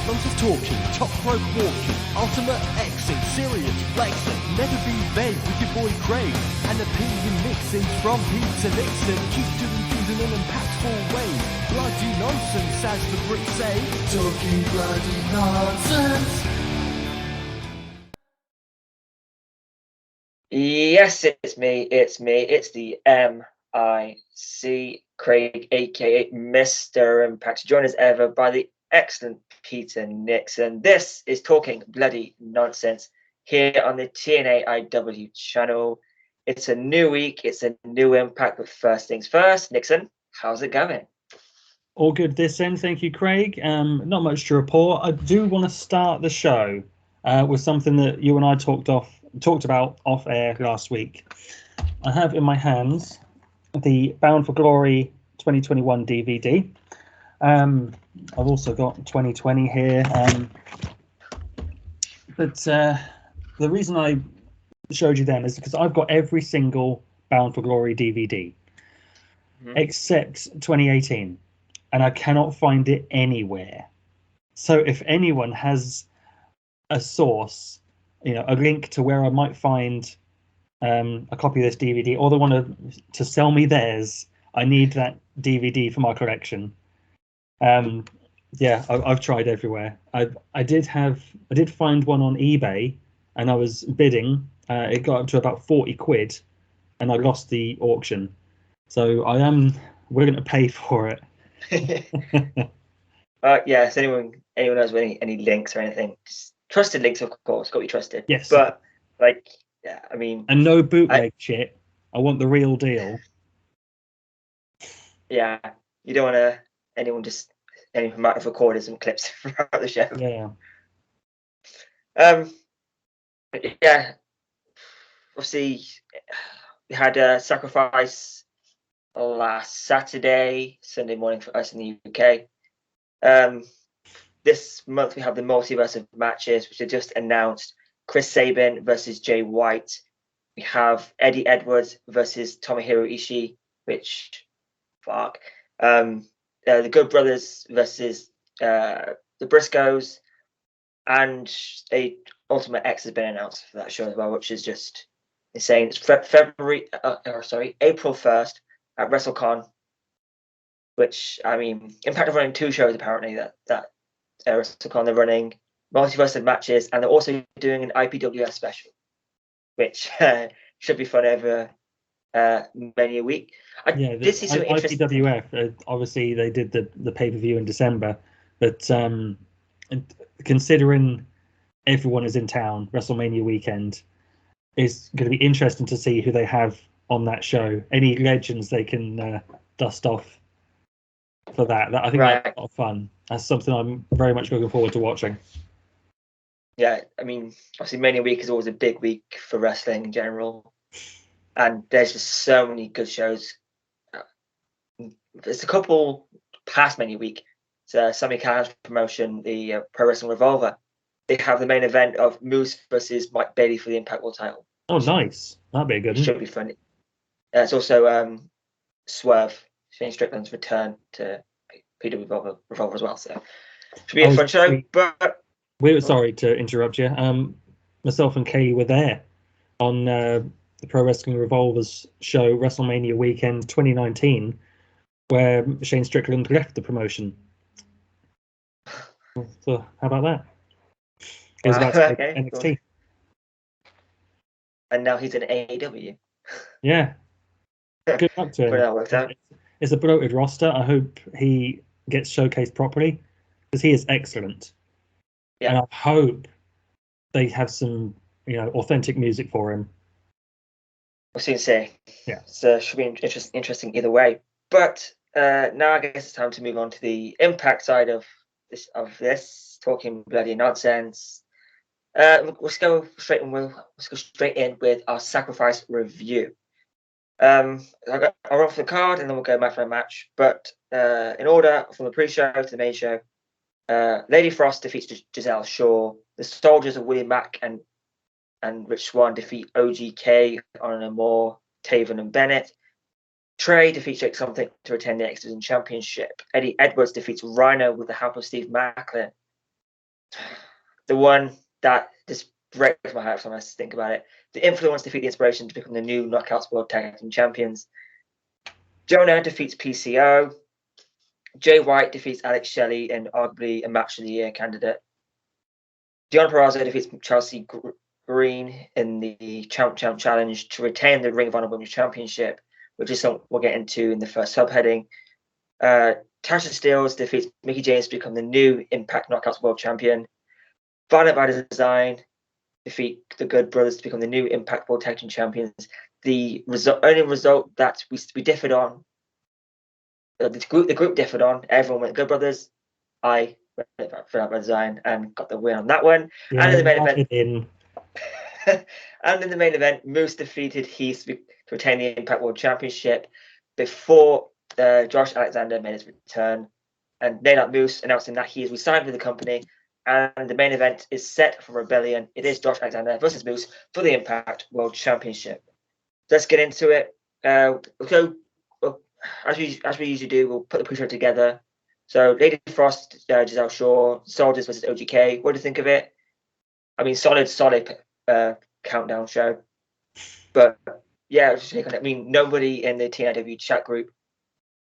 nonsense talking, top rope walking, ultimate Xing, serious flexing, never be vague with your boy Craig, and opinion mixing from Pete to Nixon, keep doing things in an impactful way, bloody nonsense as the Brits say, talking bloody nonsense. Yes, it's me, it's the MIC, Craig, aka Mr. Impact, joined as ever by the excellent Peter Nixon. This is Talking Bloody Nonsense here on the TNAIW channel. It's a new week, it's a new Impact, but first things first, Nixon, how's it going? All good this end, thank you, Craig. Not much to report. I do want to start the show with something that you and I talked about off air last week. I have in my hands the Bound for Glory 2021 DVD. I've also got 2020 here. But the reason I showed you them is because I've got every single Bound for Glory DVD except 2018, and I cannot find it anywhere. So if anyone has a source, a link to where I might find a copy of this DVD, or they want to sell me theirs, I need that DVD for my collection. I've tried everywhere. I did find one on eBay, and I was bidding. It got up to about 40 quid, and I lost the auction. So we're going to pay for it. Yes, anyone knows any links or anything, just trusted links, of course, got to be trusted. Yes. But and no bootleg shit. I want the real deal. Yeah, you don't want anyone might have recorded some clips throughout the show. Yeah. Obviously, we had a sacrifice last Sunday morning for us in the UK. This month we have the multiverse of matches, which are just announced. Chris Sabin versus Jay White. We have Eddie Edwards versus Tomohiro Ishii, which, fuck. The Good Brothers versus the Briscoes, and a Ultimate X has been announced for that show as well, which is just insane. It's April 1st at WrestleCon, which, Impact are running 2 shows apparently that WrestleCon. They're running multiverse of matches, and they're also doing an IPWS special, which should be fun over many a week. Did see some IPWF, obviously they did the pay-per-view in December, but considering everyone is in town, WrestleMania weekend, it's going to be interesting to see who they have on that show. Any legends they can dust off for that. I think that's a lot of fun. That's something I'm very much looking forward to watching. Yeah, obviously Mania week is always a big week for wrestling in general, and there's just so many good shows. There's a couple past Mania week. It's Sammy Callahan's promotion, the Pro Wrestling Revolver. They have the main event of Moose versus Mike Bailey for the Impact World title. Oh, nice. That'd be a good one. Should be fun. It's also Swerve, Shane Strickland's return to PW Revolver as well. So should be a fun show. But we're sorry to interrupt you. Myself and Kay were there on the Pro Wrestling Revolver's show, WrestleMania Weekend 2019, where Shane Strickland left the promotion. So how about that? He was about to go to NXT. Cool. And now he's in AEW. Yeah. Good luck to him. But that worked out. It's a bloated roster. I hope he gets showcased properly, because he is excellent. Yeah. And I hope they have some, authentic music for him. We'll soon see. Yeah. So should be interesting either way. But now I guess it's time to move on to the Impact side of this talking bloody nonsense. Let's go straight in with our sacrifice review. I'll run for the card and then we'll go match by match. But in order, from the pre-show to the main show, Lady Frost defeats Giselle Shaw. The Soldiers of William Mack and Rich Swann defeat OGK, Honor Moore, Taven and Bennett. Trey defeats Jake Something to retain the X Division Championship. Eddie Edwards defeats Rhino with the help of Steve Macklin. the one that just breaks my heart when I think about it. The Influence defeat the Inspiration to become the new Knockouts World Tag Team Champions. Deonna defeats PCO. Jay White defeats Alex Shelley in arguably a Match of the Year candidate. Deonna Purrazzo defeats Chelsea Green in the Champ Challenge to retain the Ring of Honor Women's Championship, which is something we'll get into in the first subheading. Tasha Steelz defeats Mickie James to become the new Impact Knockouts World Champion. Violent by Design defeat the Good Brothers to become the new Impact World Tag Team Champions. The only result that we differed on, the group differed on, everyone went Good Brothers. I went Violent by Design and got the win on that one. Yeah, and in the main event, and in the main event, Moose defeated Heath to retain the Impact World Championship before Josh Alexander made his return, and nailed out Moose, announcing that he is resigned with the company. And the main event is set for Rebellion. It is Josh Alexander versus Moose for the Impact World Championship. Let's get into it. As we usually do, we'll put the pre-show together. So Lady Frost, Giselle Shaw, Soldiers versus OGK. What do you think of it? I mean, solid countdown show. But yeah, I mean, nobody in the TNIW chat group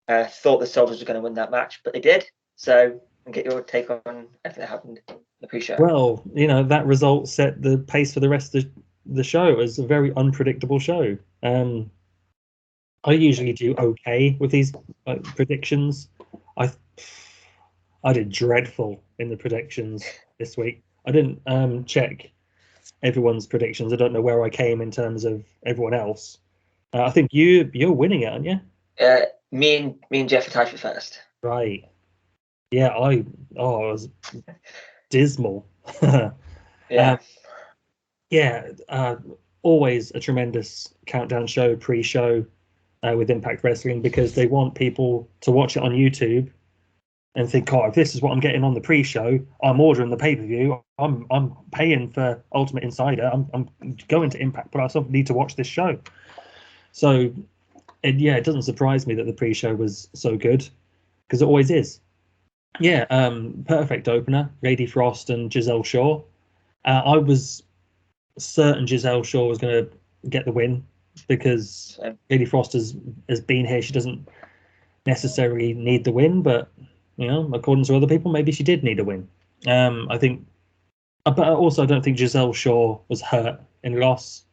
thought the Soldiers were going to win that match, but they did. So, and get your take on everything that happened in the pre-show. Well, that result set the pace for the rest of the show. It was a very unpredictable show. I usually do okay with these predictions. I did dreadful in the predictions this week. I didn't check everyone's predictions. I don't know where I came in terms of everyone else. I think you're winning it, aren't you? Me and Jeff are tied for first. Right. Yeah, I was dismal. Always a tremendous countdown show, pre-show with Impact Wrestling, because they want people to watch it on YouTube and think, if this is what I'm getting on the pre-show, I'm ordering the pay-per-view, I'm paying for Ultimate Insider, I'm going to Impact, but I also need to watch this show. So, it doesn't surprise me that the pre-show was so good, because it always is. Yeah, perfect opener, Lady Frost and Giselle Shaw. I was certain Giselle Shaw was going to get the win, because Lady Frost has been here. She doesn't necessarily need the win, but according to other people, maybe she did need a win. I think, but also I don't think Giselle Shaw was hurt in loss,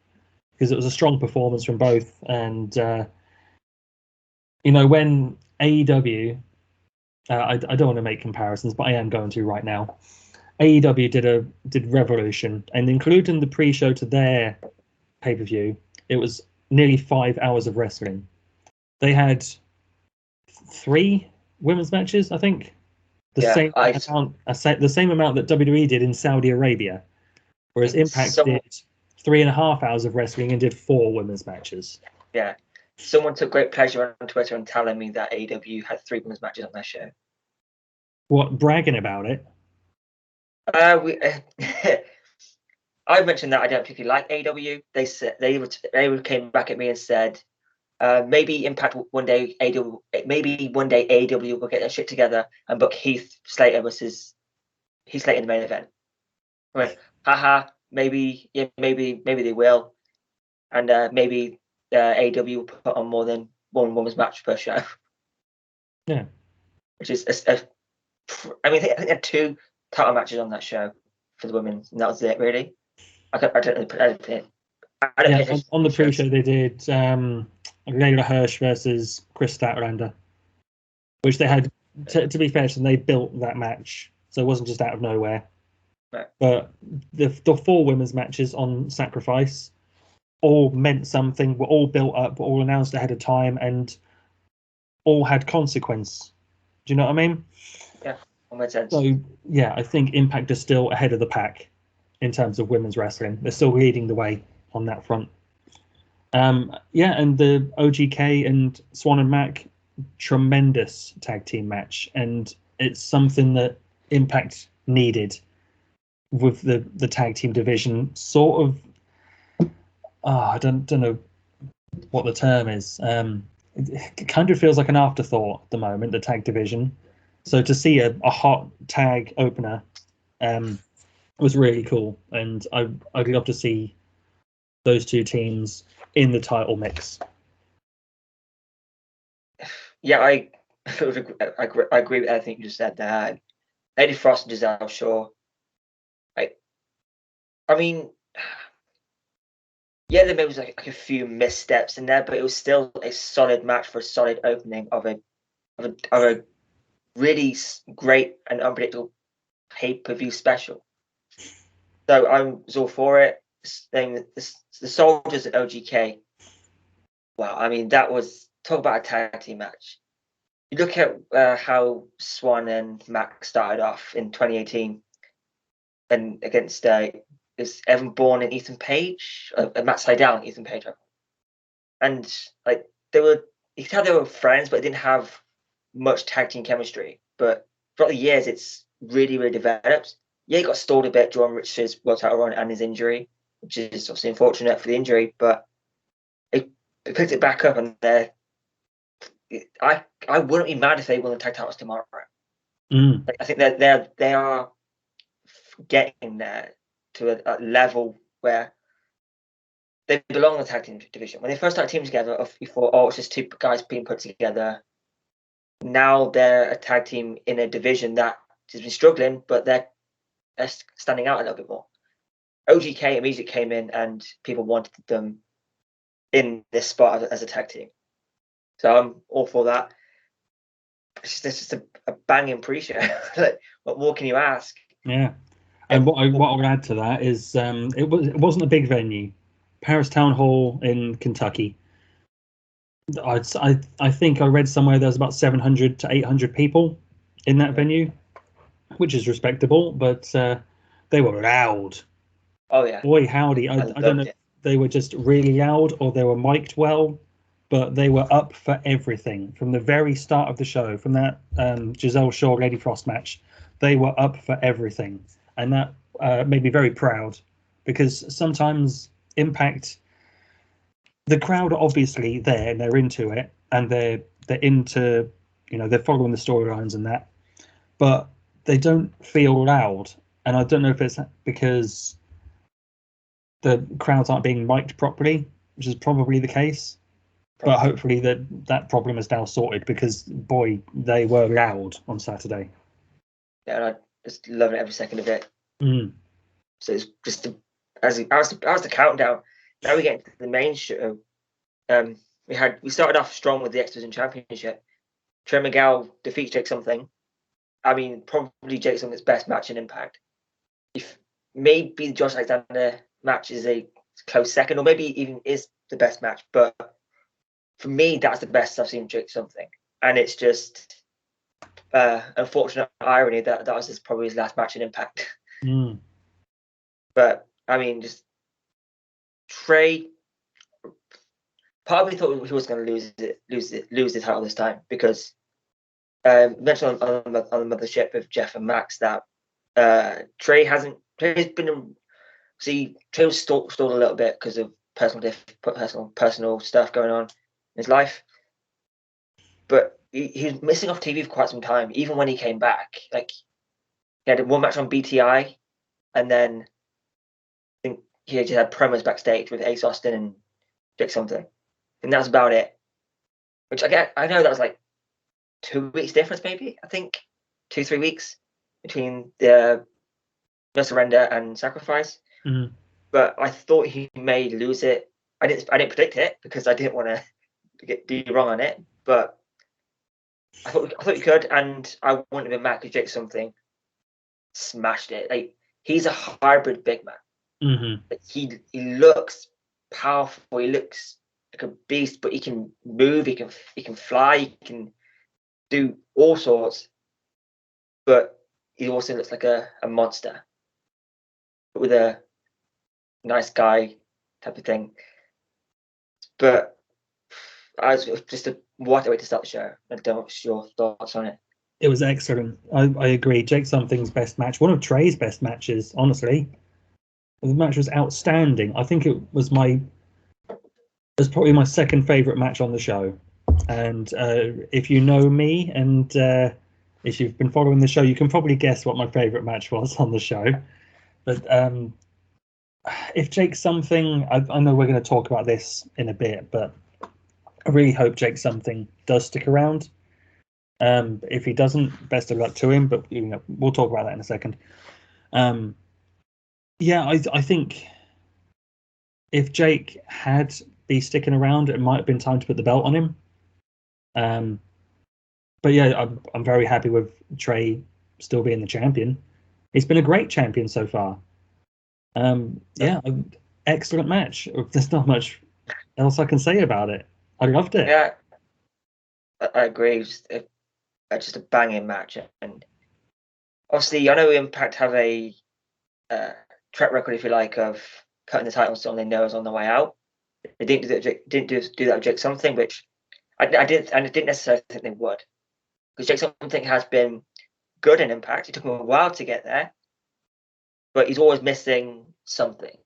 because it was a strong performance from both. And when AEW, I don't want to make comparisons, but I am going to right now. AEW did Revolution, and including the pre-show to their pay-per-view, it was nearly 5 hours of wrestling. They had 3 women's matches, I think. The same amount that WWE did in Saudi Arabia, whereas Impact did 3.5 hours of wrestling and did 4 women's matches. Yeah. Someone took great pleasure on Twitter in telling me that AEW had 3 women's matches on their show. What, bragging about it? I mentioned that I don't particularly like AEW. They said they came back at me and said, maybe Impact one day AEW will get their shit together and book Heath Slater versus Heath Slater in the main event. I went, haha, maybe they will, and maybe AEW will put on more than one women's match per show. Yeah, which is I think they had 2 title matches on that show for the women, and that was it, really. On the pre-show they did Layla Hirsch versus Chris Statlander, which they had, to be fair to them, they built that match, so it wasn't just out of nowhere. Right. But the 4 women's matches on Sacrifice all meant something, were all built up, were all announced ahead of time, and all had consequence. Do you know what I mean? Yeah, that makes sense. So, yeah, I think Impact is still ahead of the pack in terms of women's wrestling. They're still leading the way on that front. And the OGK and Swan and Mac, tremendous tag team match. And it's something that Impact needed with the tag team division. Sort of, I don't know what the term is. It kind of feels like an afterthought at the moment, the tag division. So to see a hot tag opener was really cool, and I'd love to see those two teams in the title mix. Yeah, I agree with everything you just said there. Eddie Frost and Giselle Shaw. I mean, yeah, there was like a few missteps in there, but it was still a solid match for a solid opening of a really great and unpredictable pay-per-view special. So I was all for it. The Soldiers at OGK. Wow, I mean, that was, talk about a tag team match. You look at how Swan and Max started off in 2018, and against is Evan Bourne and Ethan Page, Matt Sydal and Ethan Page, and like you could tell they were friends, but they didn't have much tag team chemistry. But throughout the years, it's really, really developed. Yeah, he got stalled a bit during Rich's world title run and his injury, which is obviously unfortunate for the injury, but it picked it back up, and I wouldn't be mad if they won the tag titles tomorrow. Like, I think that they are getting there to a level where they belong in the tag team division. When they first started teaming together, you thought, oh, it's just two guys being put together. Now they're a tag team in a division that has been struggling, but they're standing out a little bit more. OGK immediately came in, and people wanted them in this spot as a tag team. So I'm all for that. It's just a banging pre-show. Like, what more can you ask? Yeah. And what I would add to that is it wasn't a big venue. Paris Town Hall in Kentucky. I think I read somewhere there's about 700 to 800 people in that venue, which is respectable, but they were loud. Oh yeah. Boy howdy. I don't know if they were just really loud or they were mic'd well, but they were up for everything from the very start of the show, from that Giselle Shaw Lady Frost match. They were up for everything. And that made me very proud, because sometimes Impact, the crowd are obviously there and they're into it, and they're into, they're following the storylines and that, but they don't feel loud. And I don't know if it's because the crowds aren't being mic'd properly, which is probably the case. But hopefully that problem is now sorted, because boy, they were loud on Saturday. Yeah, and I just loving every second of it. So it's just as the countdown. Now we get into the main show. We started off strong with the X Division Championship. Trey Miguel defeats Jake Something. I mean, probably Jake Something's best match in Impact. If maybe the Josh Alexander match is a close second, or maybe even is the best match, but for me, that's the best I've seen Jake Something. And it's just unfortunate irony that was probably his last match in Impact. But I mean, just Trey. Part of me thought he was going to lose the title this time, because mentioned on the mothership with Jeff and Max that Trey's been Trey was stalled a little bit because of personal stuff going on in his life, but he was missing off TV for quite some time. Even when he came back, like, he had one match on BTI, and then I think he just had promos backstage with Ace Austin and Jake Something, and that's about it. Which I know that was like 2 weeks difference, maybe. I think 2-3 weeks between the No Surrender and Sacrifice. But I thought he may lose it. I didn't predict it, because I didn't want to be wrong on it. But I thought he could, and I wouldn't have been mad because Jake Something smashed it. Like, he's a hybrid big man. Like, he looks powerful. He looks like a beast, but he can move. He can fly. He can do all sorts. But he also looks like a monster, but with a nice guy type of thing. But what a way to start the show. I don't know what's your thoughts on it. It was excellent. I agree. Jake Something's best match, one of Trey's best matches, honestly. The match was outstanding. I think it was probably my second favourite match on the show. And if you know me, and if you've been following the show, you can probably guess what my favourite match was on the show. But if Jake Something, I know we're going to talk about this in a bit, but I really hope Jake Something does stick around. If he doesn't, best of luck to him, but we'll talk about that in a second. I think if Jake had been sticking around, it might have been time to put the belt on him. But yeah, I'm very happy with Trey still being the champion. He's been a great champion so far. Excellent match. There's not much else I can say about it. I loved it. Yeah, I agree. Just a banging match, and obviously I know Impact have a track record, if you like, of cutting the titles on their nose on the way out. They didn't do that with Jake Something, which I didn't necessarily think they would, because Jake Something has been good in Impact. It took him a while to get there, but he's always missing something.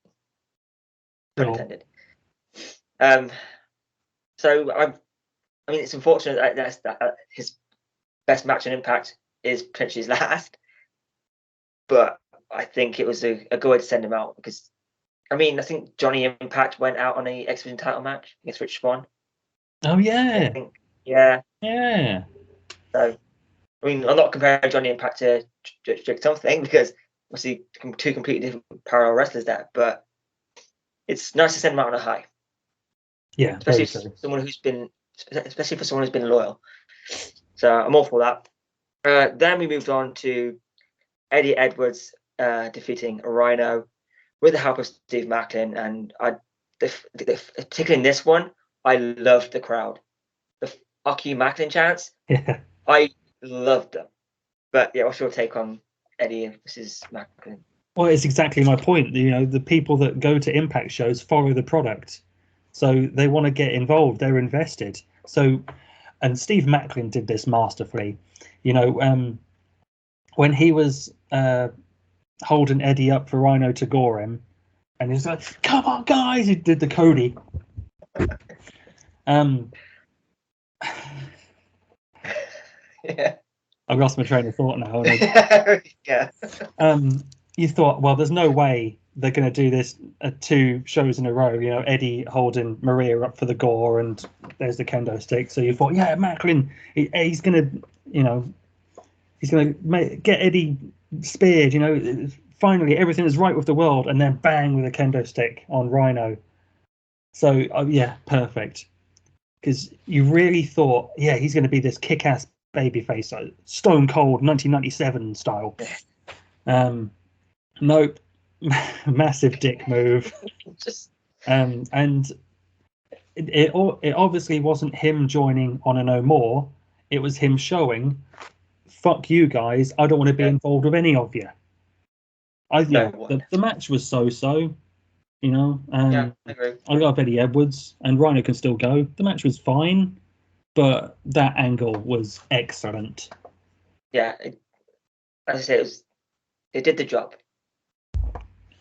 Pun intended. So I mean, it's unfortunate that his best match in Impact is potentially his last, but I think it was a good way to send him out, because I mean, I think Johnny Impact went out on a X Division title match against Rich Swann. Oh yeah. Yeah. So I mean, I'm not comparing Johnny Impact to Jake Something, because obviously two completely different parallel wrestlers there, but it's nice to send him out on a high. Yeah, especially for someone who's been loyal. So I'm all for that. Then we moved on to Eddie Edwards defeating Rhino with the help of Steve Macklin, and particularly in this one, I loved the crowd. The "fuck you, Macklin" chants. Yeah. I loved them. But yeah, what's your take on Eddie versus Macklin? Well, it's exactly my point. The people that go to Impact shows follow the product, so they want to get involved. They're invested. So, and Steve Macklin did this masterfully. When he was holding Eddie up for Rhino to gore him, and he's like, "Come on, guys!" He did the Cody. Yeah. I've lost my train of thought now. Yeah. You thought, well, there's no way they're going to do this 2 shows in a row. Eddie holding Maria up for the gore, and there's the kendo stick. So you thought, yeah, Macklin, he's going to, he's going to get Eddie speared. Finally, everything is right with the world, and then bang with a kendo stick on Rhino. So yeah, perfect. Because you really thought, yeah, he's going to be this kick-ass babyface, like Stone Cold 1997 style. Nope. Massive dick move. And it obviously wasn't him joining on a No More. It was him showing, fuck you guys, I don't want to be involved with any of you. The match was so-so. I agree. I love Eddie Edwards, and Rhino can still go. The match was fine, but that angle was excellent. Yeah, as I say, it did the job,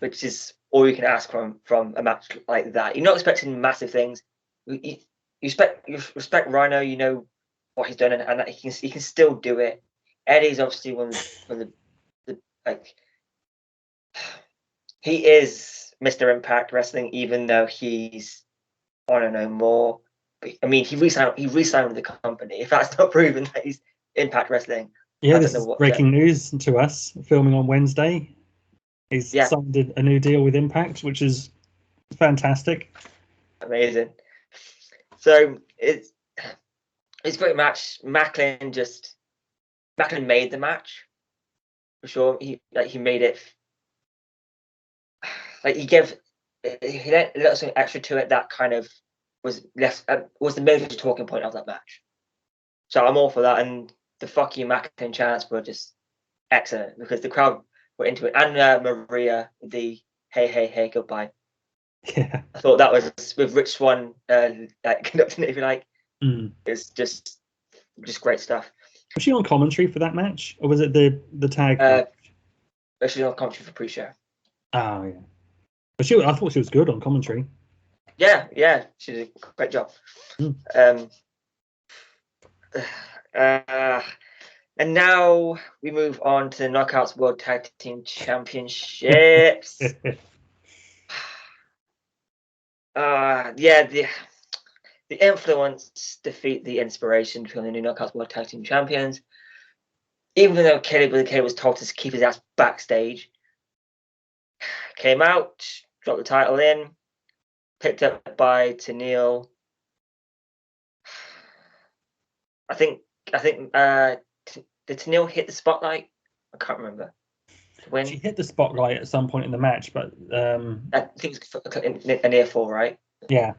which is all you can ask from a match like that. You're not expecting massive things. You respect Rhino. You know what he's done, and that he can still do it. Eddie's obviously one of the he is Mr. Impact Wrestling, even though he's on a No More. I mean, he re-signed with the company. If that's not proven that he's Impact Wrestling. Yeah, this is breaking news to us. Filming on Wednesday. He's signed a new deal with Impact, which is fantastic. Amazing. So it's a great match. Macklin made the match for sure. He made it. Like he let something extra to it that kind of was the major talking point of that match. So I'm all for that, and the "fuck you, Macklin" chants were just excellent because the crowd were into it, and Maria, the hey goodbye. Yeah, I thought that was with Rich Swann conducting it, if you like. It's just great stuff. Was she on commentary for that match, or was it the tag? She's on commentary for pre-show. Oh yeah, but I thought she was good on commentary. Yeah, she did a great job. And now we move on to the Knockouts World Tag Team Championships. The Influence defeat the Inspiration, become the new Knockouts World Tag Team Champions. Even though Billy Kay was told to keep his ass backstage, came out, dropped the title in, picked up by Tenille. I think did Tenille hit the spotlight? I can't remember. When she hit the spotlight at some point in the match, but I think it was a near fall, right? Yeah,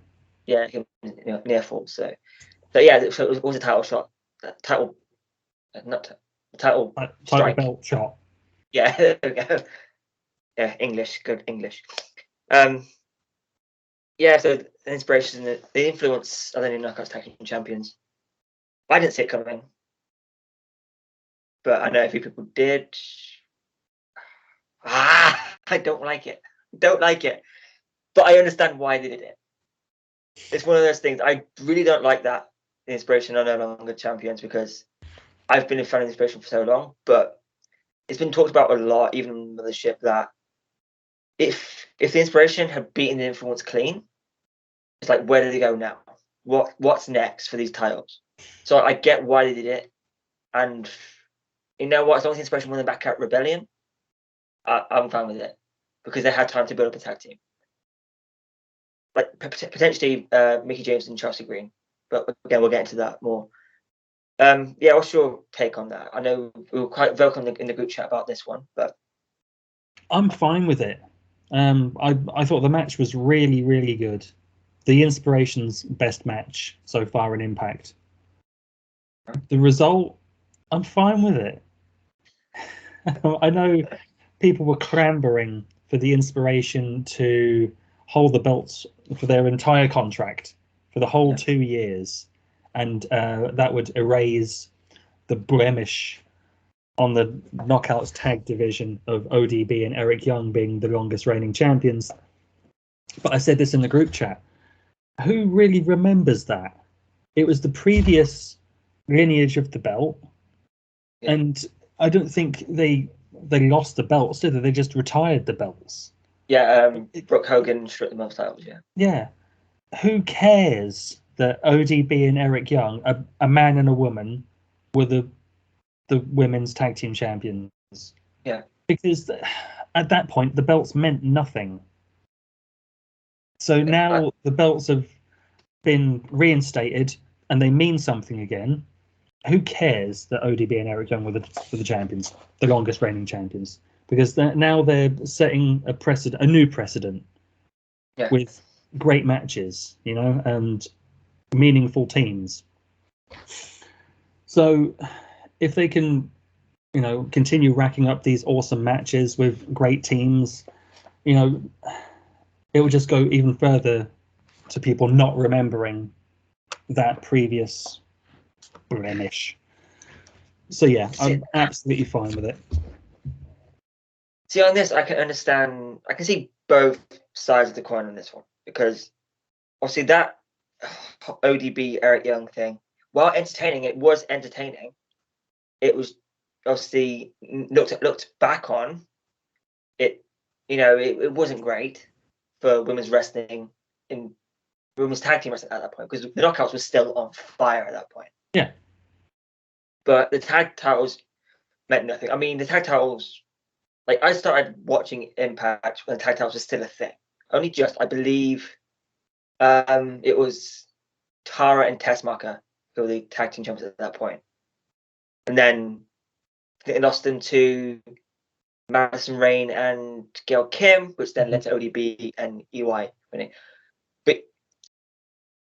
near fall. So yeah, so it was a title shot, title strike. belt shot. Yeah, there we go. Yeah, English, good English. Yeah, so the Inspiration, the Influence are the new Knockouts Tag Team Champions. I didn't see it coming, but I know a few people did. I don't like it. But I understand why they did it. It's one of those things. I really don't like that the Inspiration are no longer champions, because I've been a fan of the Inspiration for so long, but it's been talked about a lot, even in the ship, that if the Inspiration had beaten the Influence clean, it's like, where do they go now? What's next for these titles? So I get why they did it, and you know what? As long as the Inspiration won the back at Rebellion, I'm fine with it, because they had time to build up a tag team. Like potentially Mickey James and Chelsea Green, but again, we'll get into that more. Yeah, what's your take on that? I know we were quite vocal in the group chat about this one, but I'm fine with it. I thought the match was really, really good. The Inspiration's best match so far in Impact. The result, I'm fine with it. I know people were clambering for the Inspiration to hold the belts for their entire contract for the whole 2 years, and that would erase the blemish on the Knockouts tag division of ODB and Eric Young being the longest reigning champions. But I said this in the group chat. Who really remembers that? It was the previous lineage of the belt, and I don't think they lost the belts, did they? They just retired the belts. Yeah, Brooke Hogan stripped them of titles. Yeah. Who cares that ODB and Eric Young, a man and a woman, were the women's tag team champions? Yeah. Because at that point the belts meant nothing. So now the belts have been reinstated and they mean something again. Who cares that ODB and Eric Young were the champions, the longest reigning champions? Because now they're setting a new precedent with great matches, and meaningful teams. So if they can, continue racking up these awesome matches with great teams, it will just go even further to people not remembering that previous blemish. So yeah, I'm absolutely fine with it. See, on this, I can see both sides of the coin on this one, because obviously that ODB Eric Young thing, while entertaining, it was entertaining. It was obviously looked back on it. It wasn't great for women's wrestling, in women's tag team wrestling at that point, because the Knockouts was still on fire at that point. Yeah. But the tag titles meant nothing. I mean, the tag titles, like, I started watching Impact when the tag titles was still a thing. Only just, I believe, it was Tara and Tessmacher who were the tag team champions at that point. And then they lost them to Madison Rayne and Gail Kim, which then led to ODB and EY winning. But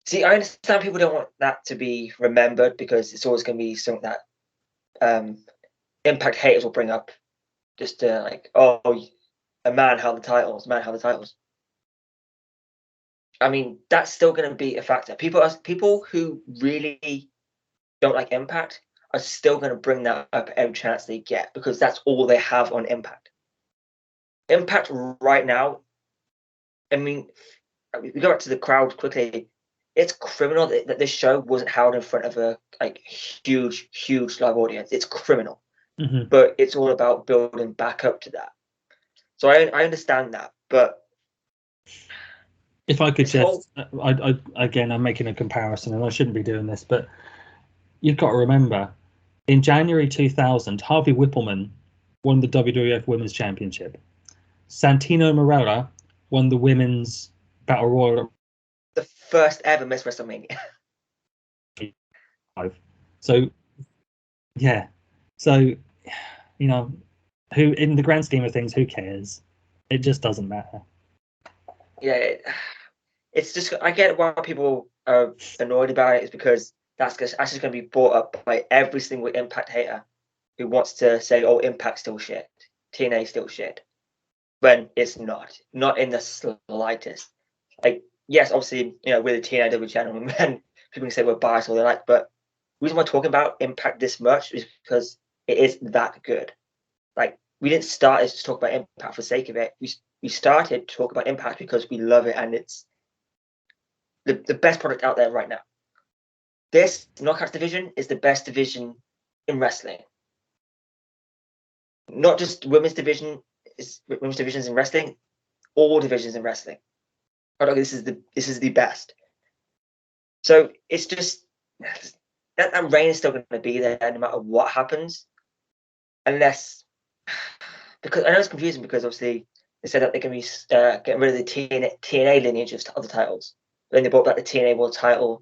see, I understand people don't want that to be remembered, because it's always going to be something that Impact haters will bring up, just to like, oh, a man held the titles. I mean, that's still going to be a factor. People who really don't like Impact are still going to bring that up every chance they get, because that's all they have on Impact. Impact right now, I mean, we go back to the crowd quickly. it's criminal that this show wasn't held in front of a huge live audience. It's criminal, but it's all about building back up to that. So I understand that, but if I could just, again, I'm making a comparison, and I shouldn't be doing this, but you've got to remember, in January 2000, Harvey Whippleman won the WWF Women's Championship. Santino Marella won the Women's Battle Royal. The first ever Miss WrestleMania. So, yeah. So, you know, who, in the grand scheme of things, who cares? It just doesn't matter. Yeah, it's just, I get why people are annoyed about it, is because that's just going to be brought up by every single Impact hater who wants to say, oh, Impact's still shit, TNA's still shit, when it's not in the slightest. Like, yes, obviously, you know, we're the TNA channel, and people can say we're biased all they like, but the reason we're talking about Impact this much is because it is that good. Like, we didn't start as to talk about Impact for the sake of it. We started to talk about Impact because we love it, and it's the best product out there right now. This Knockouts division is the best division in wrestling. Not just women's divisions in wrestling, all divisions in wrestling. This is the best. So it's just that reign is still going to be there no matter what happens, unless, because I know it's confusing, because obviously they said that they can be getting rid of the TNA lineage of other titles. Then they brought back the TNA World title,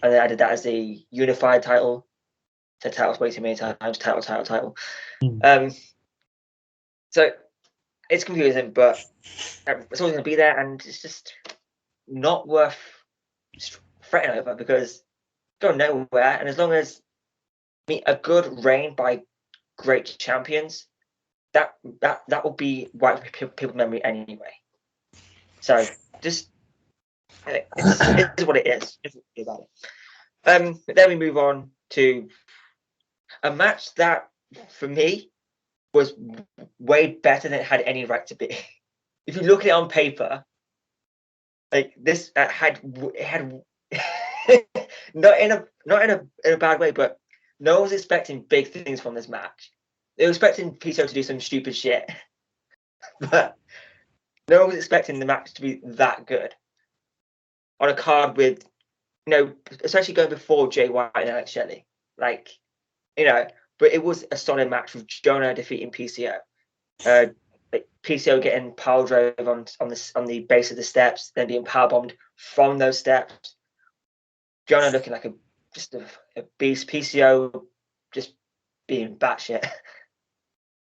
and they added that as the unified title. The titles way too many times. Title. So it's confusing, but it's always going to be there, and it's just not worth fretting over, because go nowhere. And as long as a good reign by great champions, that will be wiped people's memory anyway. So just it's what it is. About it. Then we move on to a match that, for me, was way better than it had any right to be. If you look at it on paper, like this had not in a bad way, but no one was expecting big things from this match. They were expecting PCO to do some stupid shit, but no one was expecting the match to be that good on a card with, you know, especially going before Jay White and Alex Shelley. Like, you know, but it was a solid match with Deonna defeating PCO. Like PCO getting power drove on the base of the steps, then being power bombed from those steps. Deonna looking like a beast. PCO just being batshit.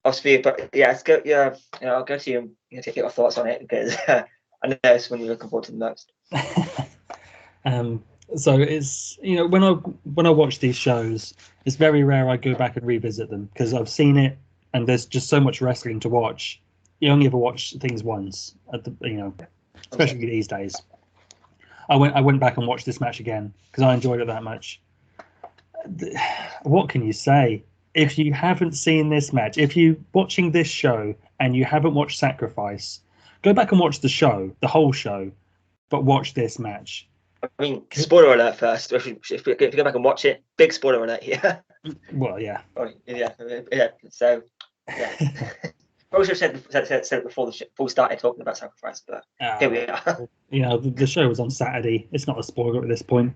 Obviously, but yeah, let's go. Yeah, you know, I'll go to you and take your thoughts on it, because I know it's when you're looking forward to the most. So it's, you know, when I watch these shows, it's very rare I go back and revisit them, because I've seen it and there's just so much wrestling to watch. You only ever watch things once at the, you know, especially these days. I went back and watched this match again because I enjoyed it that much. What can you say? If you haven't seen this match, if you're watching this show and you haven't watched Sacrifice, go back and watch the show, the whole show, but watch this match. I mean, spoiler alert first. If you go back and watch it, big spoiler alert here. Well, yeah. Oh, yeah. So, yeah. Probably should have said it before we started talking about Sacrifice, but here we are. You know, the show was on Saturday. It's not a spoiler at this point.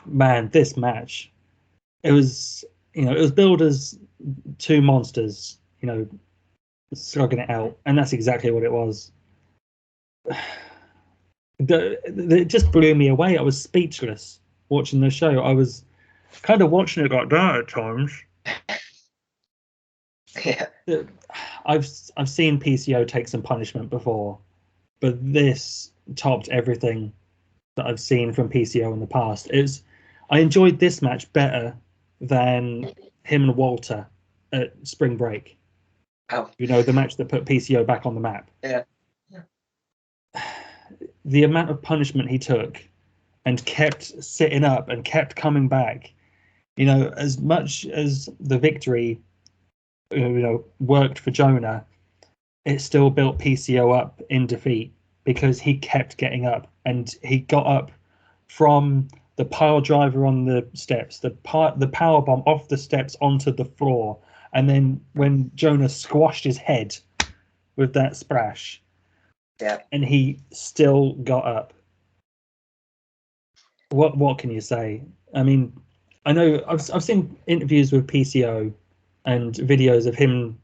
Man, this match, it was billed as two monsters, you know, slugging it out, and that's exactly what it was. It just blew me away. I was speechless watching the show. I was kind of watching it like that at times. Yeah. I've seen PCO take some punishment before, but this topped everything that I've seen from PCO in the past. I enjoyed this match better than him and Walter at Spring Break. Oh. You know, the match that put PCO back on the map. Yeah. The amount of punishment he took and kept sitting up and kept coming back, you know, as much as the victory, you know, worked for Jonah, it still built PCO up in defeat. because he kept getting up, and he got up from the pile driver on the steps, the power bomb off the steps onto the floor, and then when Jonah squashed his head with that splash, and he still got up. What can you say? I mean, I know I've seen interviews with PCO and videos of him,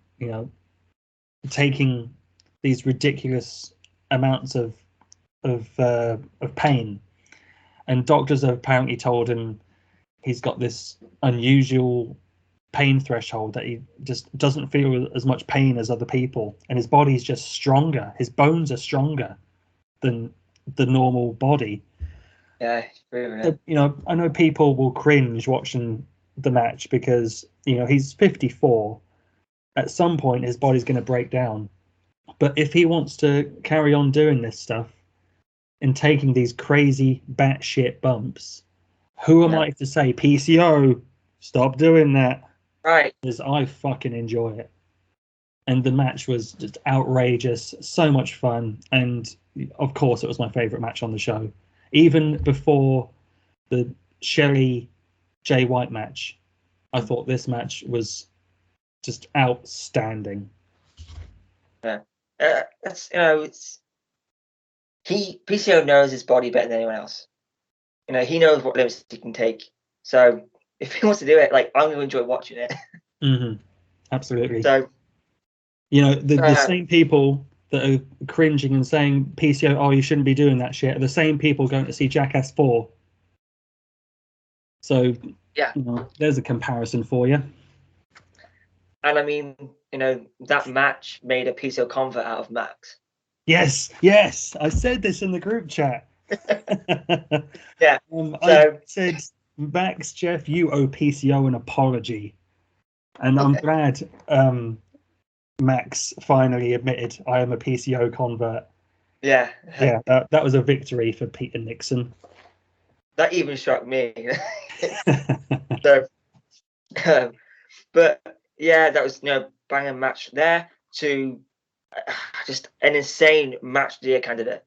taking these ridiculous amounts of pain, and doctors have apparently told him he's got this unusual pain threshold that he just doesn't feel as much pain as other people, and his body's just stronger. His bones are stronger than the normal body. Yeah, really. So, I know people will cringe watching the match because he's 54. At some point, his body's going to break down. But if he wants to carry on doing this stuff and taking these crazy batshit bumps, who am I to say, PCO, stop doing that? Right. Because I fucking enjoy it. And the match was just outrageous, so much fun. And of course, it was my favorite match on the show. Even before the Shelley Jay White match, I thought this match was just outstanding. Yeah. That's it's PCO knows his body better than anyone else. He knows what limits he can take. So if he wants to do it, I'm going to enjoy watching it. Mm-hmm. Absolutely. So the same people that are cringing and saying PCO, oh, you shouldn't be doing that shit, are the same people going to see Jackass 4. So there's a comparison for you. And I mean, that match made a PCO convert out of Max. Yes, I said this in the group chat. Yeah. I said, Max, Jeff, you owe PCO an apology. And I'm glad Max finally admitted I am a PCO convert. Yeah. Yeah, that was a victory for Pete and Nixon. That even shocked me. So, but yeah, that was banging match there to just an insane match of the year candidate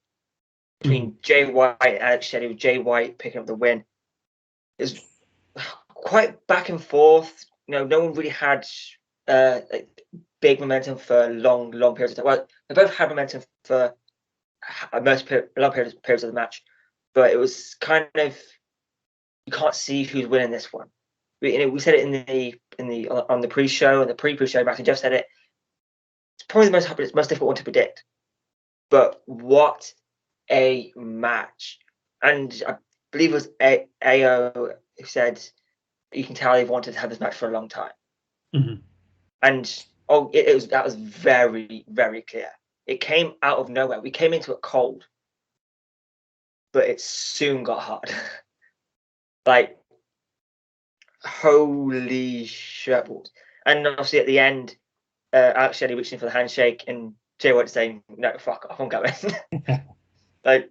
between Jay White and Alex Shelley, with Jay White picking up the win. It was quite back and forth. No one really had big momentum for long periods of time. Well, they both had momentum for long periods of the match, but it was kind of, you can't see who's winning this one. We said it on the pre-show and the pre-show. Max and Jeff said it. It's probably the most difficult one to predict. But what a match! And I believe it was AO who said you can tell they've wanted to have this match for a long time. Mm-hmm. And that was very, very clear. It came out of nowhere. We came into it cold, but it soon got hot. Holy shit. And obviously at the end, Alex Shelley reaching for the handshake and Jay White saying, no, fuck off, I'm going. That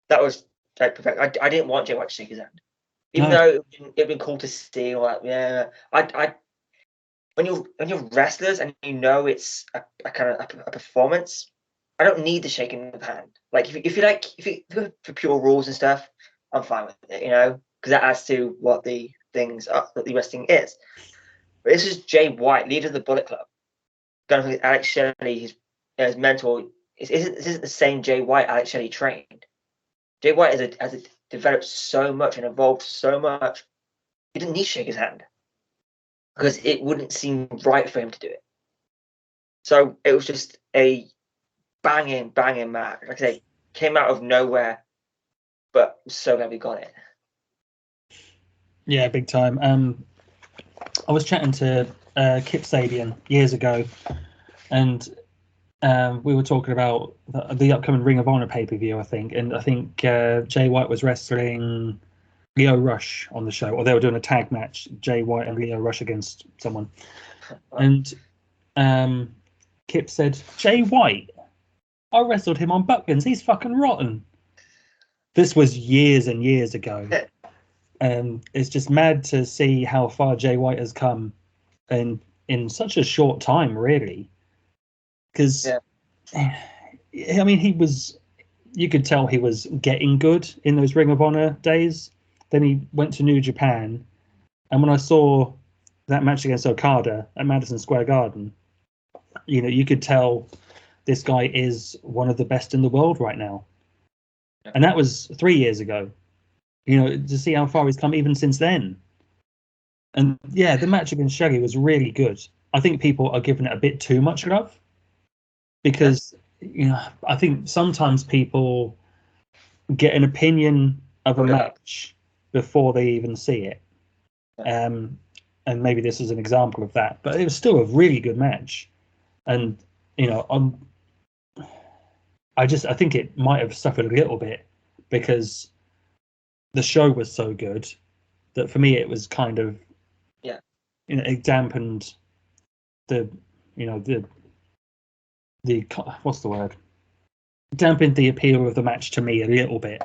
was perfect. I didn't want Jay White to shake his hand. Even though it'd been cool to see, when you're wrestlers and it's a kind of a performance, I don't need the shaking of the hand. If you for pure rules and stuff, I'm fine with it, because that adds to what the things are, that the wrestling is. But this is Jay White, leader of the Bullet Club, going with Alex Shelley, his mentor. This isn't the same Jay White Alex Shelley trained. Jay White has developed so much and evolved so much. He didn't need to shake his hand because it wouldn't seem right for him to do it. So it was just a banging match. Like I say, came out of nowhere, but I'm so glad we got it. Yeah, big time. I was chatting to Kip Sabian years ago, and we were talking about the upcoming Ring of Honor pay-per-view, I think. And I think Jay White was wrestling Leo Rush on the show, or they were doing a tag match, Jay White and Leo Rush against someone. And Kip said, Jay White, I wrestled him on Bucklands. He's fucking rotten. This was years and years ago. It's just mad to see how far Jay White has come, and in such a short time, really. Because, I mean, he was you could tell he was getting good in those Ring of Honor days. Then he went to New Japan, and when I saw that match against Okada at Madison Square Garden, you could tell this guy is one of the best in the world right now. And that was 3 years ago. To see how far he's come even since then. And yeah, the match against Shaggy was really good. I think people are giving it a bit too much love because, I think sometimes people get an opinion of a match before they even see it. And maybe this is an example of that, but it was still a really good match. And, I think it might have suffered a little bit because the show was so good that for me it was kind of, it dampened the what's the word? Dampened the appeal of the match to me a little bit.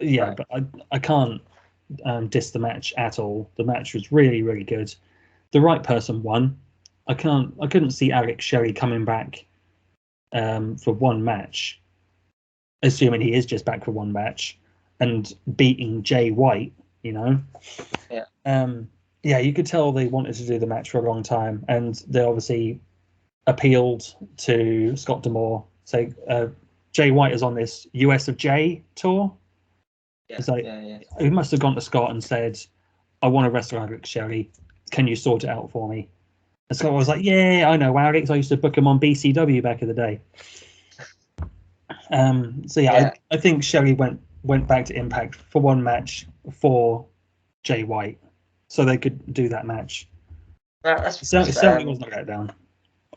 Yeah, right. But I can't diss the match at all. The match was really, really good. The right person won. I couldn't see Alex Shelley coming back for one match, assuming he is just back for one match, and beating Jay White. Yeah, you could tell they wanted to do the match for a long time, and they obviously appealed to Scott D'Amore. So Jay White is on this US of J tour. He must have gone to Scott and said, "I want to wrestle Alex Shelley. Can you sort it out for me?" And Scott was like, "Yeah, I know Alex. I used to book him on BCW back in the day." I think Shelley went back to Impact for one match for Jay White, so they could do that match. That's certainly wasn't a letdown.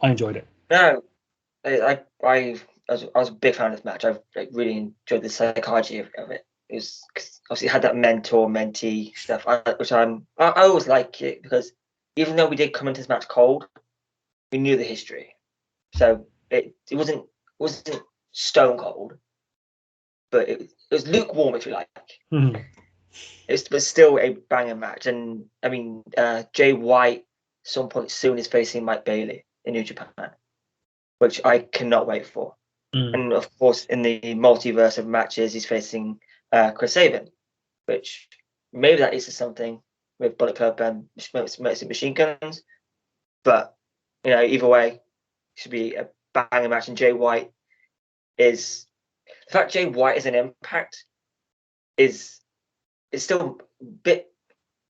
I enjoyed it. No, I was a big fan of this match. I really enjoyed the psychology of it. It was obviously it had that mentor-mentee stuff, which I always like it because even though we did come into this match cold, we knew the history, so it wasn't stone cold, but it was lukewarm, if you like. Mm-hmm. It was still a banger match, and I mean, Jay White at some point soon is facing Mike Bailey in New Japan, which I cannot wait for. And of course, in the multiverse of matches, he's facing Chris Sabin, which maybe that leads to something with Bullet Club and Machine Guns. But either way, it should be a banger match. And Jay White the fact Jay White is an Impact is still a bit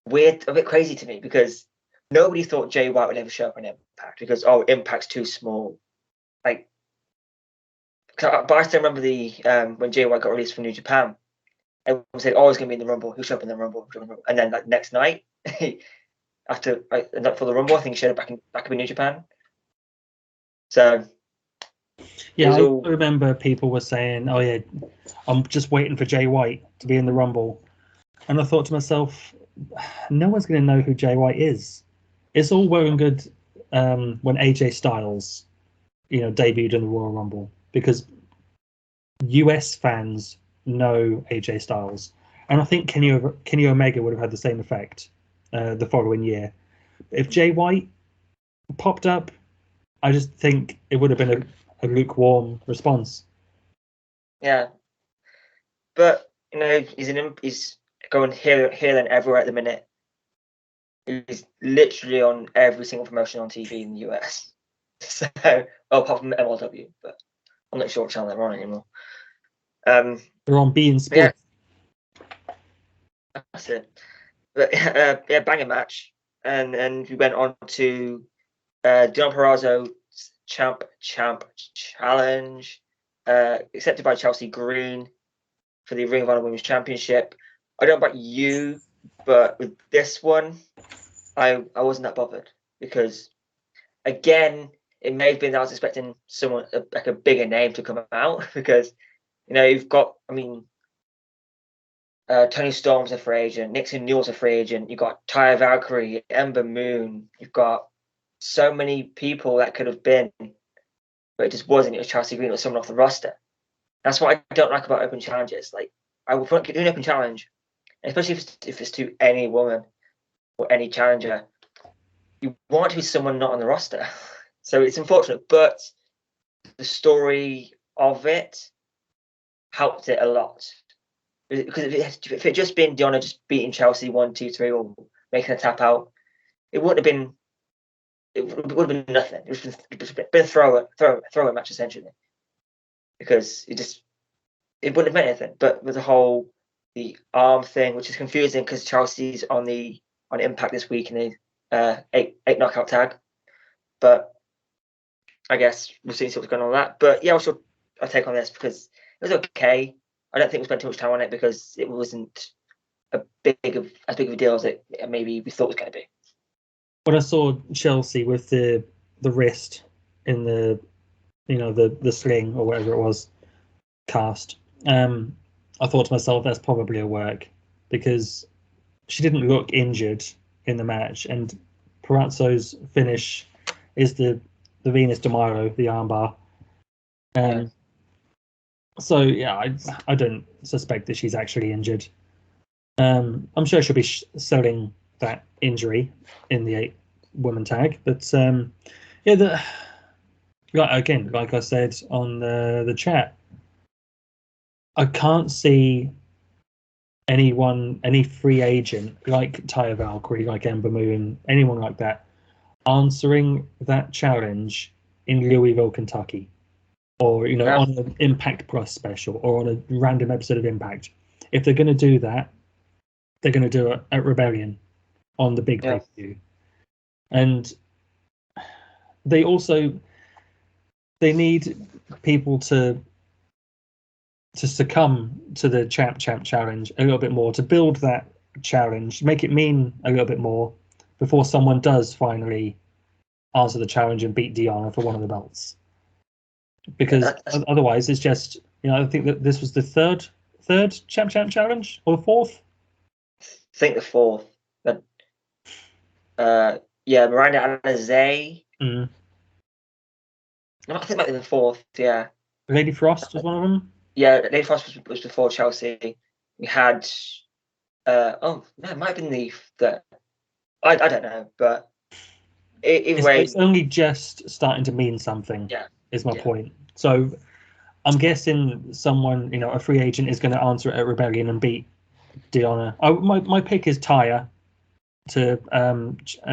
weird, a bit crazy to me because nobody thought Jay White would ever show up on Impact because Impact's too small. But I still remember when Jay White got released from New Japan, everyone said, "Oh, he's going to be in the Rumble. He'll show up in the Rumble." And then next night, after for the Rumble, I think he showed up back up in New Japan. So yeah, I remember people were saying, "Oh yeah, I'm just waiting for Jay White to be in the Rumble," and I thought to myself, no one's going to know who Jay White is. It's all well and good when AJ Styles, debuted in the Royal Rumble because US fans know AJ Styles, and I think Kenny Omega would have had the same effect the following year. If Jay White popped up, I just think it would have been a lukewarm response. Yeah, but he's going here and everywhere at the minute. He's literally on every single promotion on TV in the US. So, apart from MLW, but I'm not sure what channel they're on anymore. They're on beIN Sports. Yeah, that's it. But banger match, and we went on to Deonna Purrazzo's Champ Challenge, accepted by Chelsea Green for the Ring of Honor Women's Championship. I don't know about you, but with this one, I wasn't that bothered because, again, it may have been that I was expecting someone like a bigger name to come out because, you've got, Tony Storm's a free agent, Nixon Newell's a free agent, you've got Taya Valkyrie, Ember Moon, you've got so many people that could have been, but it just wasn't. It was Chelsea Green or someone off the roster. That's what I don't like about open challenges. Like, I would want to do an open challenge, especially if it's to any woman or any challenger. You want it to be someone not on the roster. So it's unfortunate, but the story of it helped it a lot. Because if it had just been Deonna just beating Chelsea 1-2-3 or making a tap out, it wouldn't have been. It would have been nothing. It would have been a throw match essentially, because it wouldn't have meant anything. But with the arm thing, which is confusing because Chelsea's on Impact this week in the 8 knockout tag. But I guess we'll see what's going on with that. But yeah, I'll take on this because it was okay. I don't think we spent too much time on it because it wasn't as big of a deal as it maybe we thought it was going to be. When I saw Chelsea with the wrist in the sling or whatever it was cast, I thought to myself, that's probably a work, because she didn't look injured in the match, and Palazzo's finish is the Venus de Milo, the armbar. So yeah, I don't suspect that she's actually injured. I'm sure she'll be selling that injury in the 8-woman tag, but yeah, like I said on the chat, I can't see any free agent like Taya Valkyrie, like Ember Moon, anyone like that, answering that challenge in Louisville, Kentucky, or on an Impact Plus special or on a random episode of Impact. If they're going to do that, they're going to do it at Rebellion on the big pay-per-view. And they need people to succumb to the champ challenge a little bit more, to build that challenge, make it mean a little bit more before someone does finally answer the challenge and beat Deonna for one of the belts. Because otherwise it's just, I think that this was the third champ challenge, or the fourth? I think the fourth. But Miranda Alizé. Mm. I think it might be the fourth, yeah. Lady Frost was one of them? Yeah, Lady Frost was before Chelsea. We had it might have been the third. I don't know, but either way, it's only just starting to mean something. Yeah, is my point. So I'm guessing someone, a free agent, is going to answer it at Rebellion and beat Deonna. My pick is Taya to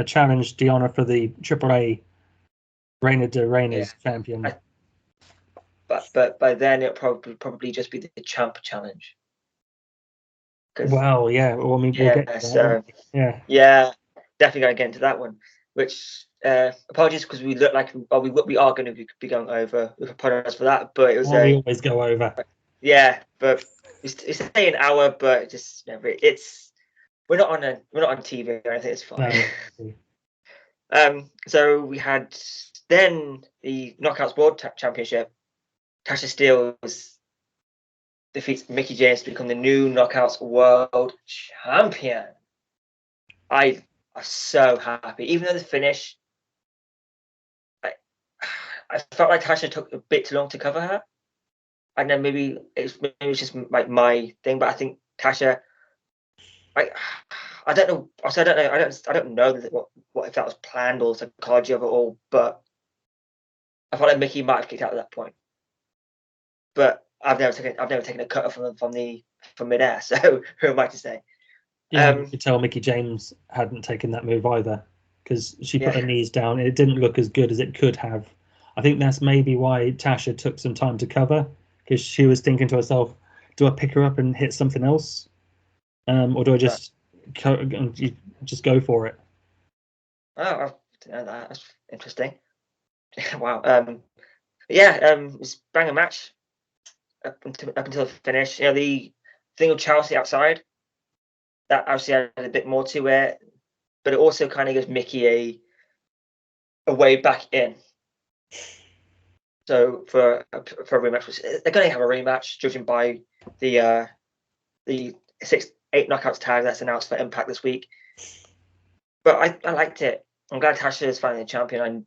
challenge Deonna for the AAA Reina de Reinas champion. But by then it'll probably just be the champ challenge. Well, yeah. Well, I mean, we'll get to that. Yeah, definitely going to get into that one. Which apologies, because we look like we are going to be going over. We apologize for that, but it was we always go over. Yeah, but it's say an hour, but just we're not on TV or anything. It's fine. No. So we had then the Knockouts World Championship. Tasha Steelz defeats Mickie James to become the new Knockouts World Champion. I am so happy. Even though the finish, I felt like Tasha took a bit too long to cover her. I know maybe it's just like my thing, but I think Tasha, I don't know. I don't know what if that was planned or psychology of it all, but I felt like Mickie might have kicked out at that point. But I've never taken a cutter from midair. So who am I to say? Yeah, you could tell Mickie James hadn't taken that move either, because she put her knees down and it didn't look as good as it could have. I think that's maybe why Tasha took some time to cover, because she was thinking to herself, do I pick her up and hit something else? Or do I just go for it? Oh, that's interesting. Wow. It's bang a match up until the finish. The thing with Chelsea outside, that obviously had a bit more to it, but it also kind of gives Mickie a way back in. So for a rematch, they're going to have a rematch, judging by the 8 knockouts tag that's announced for Impact this week. But I liked it. I'm glad Tasha is finally the champion.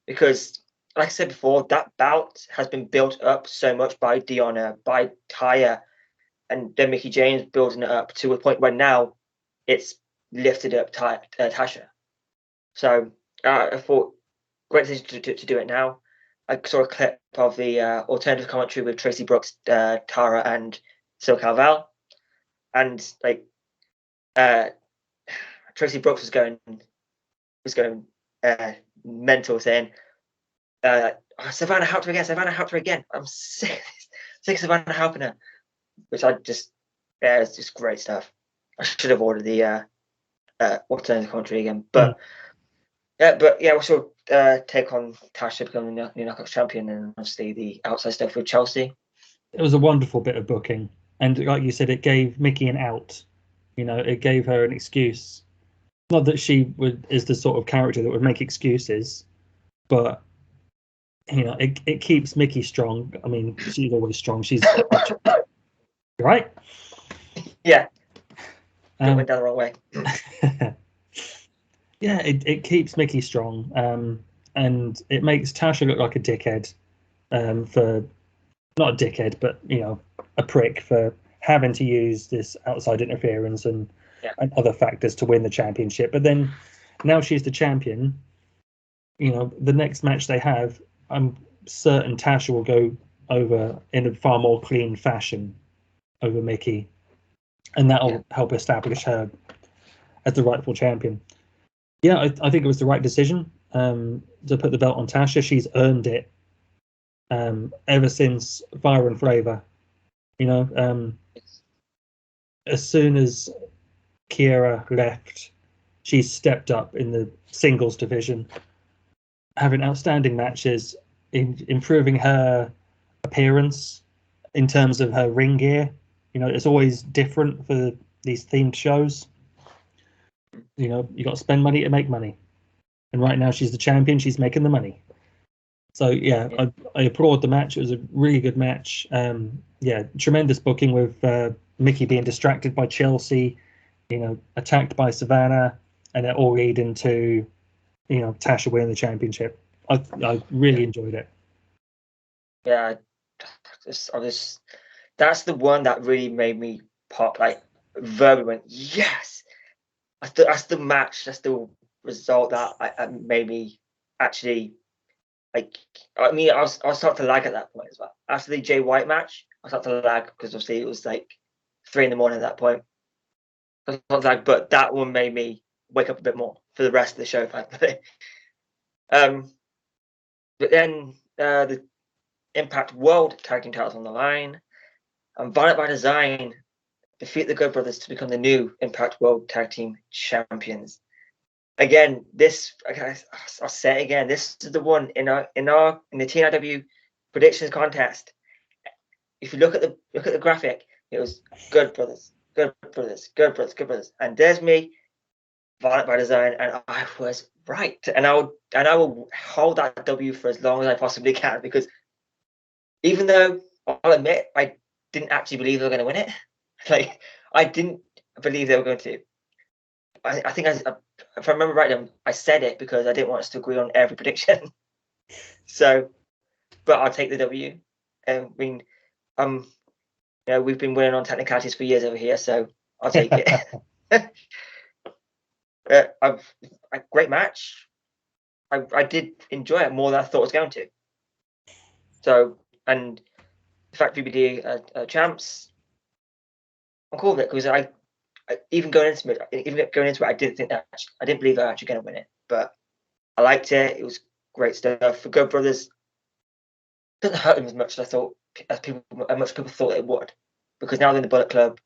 Because, like I said before, that bout has been built up so much by Deonna, by Taya, and then Mickie James building it up to a point where now it's lifted up Tasha. So I thought, great decision to do it now. I saw a clip of the alternative commentary with Tracy Brooks, Tara, and SoCal Val, and like Tracy Brooks was going mental, saying, "Savannah helped her again. Savannah helped her again. I'm sick of Savannah helping her," which it's just great stuff. I should have ordered the alternative commentary again, but. What's your take on Tasha becoming the new Knockouts champion, and obviously the outside stuff with Chelsea? It was a wonderful bit of booking, and like you said, it gave Mickey an out. It gave her an excuse. Not that she is the sort of character that would make excuses, but it keeps Mickey strong. I mean, she's always strong. She's right. Yeah. Went down the wrong way. Yeah, it keeps Mickey strong, and it makes Tasha look like a dickhead, for not a dickhead, but a prick for having to use this outside interference and other factors to win the championship. But then now she's the champion. The next match they have, I'm certain Tasha will go over in a far more clean fashion over Mickey, and that'll help establish her as the rightful champion. Yeah, I think it was the right decision to put the belt on Tasha. She's earned it ever since Fire and Flavor. As soon as Kiera left, she's stepped up in the singles division, having outstanding matches, improving her appearance in terms of her ring gear. It's always different for these themed shows. You got to spend money to make money, and right now she's the champion. She's making the money. So I applaud the match. It was a really good match. Tremendous booking with Mickey being distracted by Chelsea, attacked by Savannah, and it all leading to Tasha winning the championship. I really enjoyed it. Yeah, that's the one that really made me pop. Like, verbally went, yes. That's the match. That's the result that made me actually like. I mean, I was starting to lag at that point as well. After the Jay White match, I started to lag because obviously it was like 3 a.m. at that point. I started to lag, but that one made me wake up a bit more for the rest of the show, frankly. But then the Impact World Tag Team titles on the line, and Violent by Design defeat the Good Brothers to become the new Impact World Tag Team Champions. Again, I'll say it again. This is the one in the TNIW predictions contest. If you look at the graphic, it was Good Brothers, Good Brothers, Good Brothers, Good Brothers, and there's me, Violent by Design, and I was right. And I will hold that W for as long as I possibly can, because even though I'll admit I didn't actually believe they were going to win it. Like, I didn't believe they were going to. I think if I remember right, I said it because I didn't want us to agree on every prediction. So, but I'll take the W. I mean, we've been winning on technicalities for years over here, so I'll take it. A great match. I did enjoy it more than I thought I was going to. So, and the fact VBD champs, I'm cool with it, because I even going into it, I didn't believe they were actually going to win it, but I liked it. It was great stuff. For Good Brothers, it doesn't hurt them as much as much people thought it would, because now they're in the Bullet Club.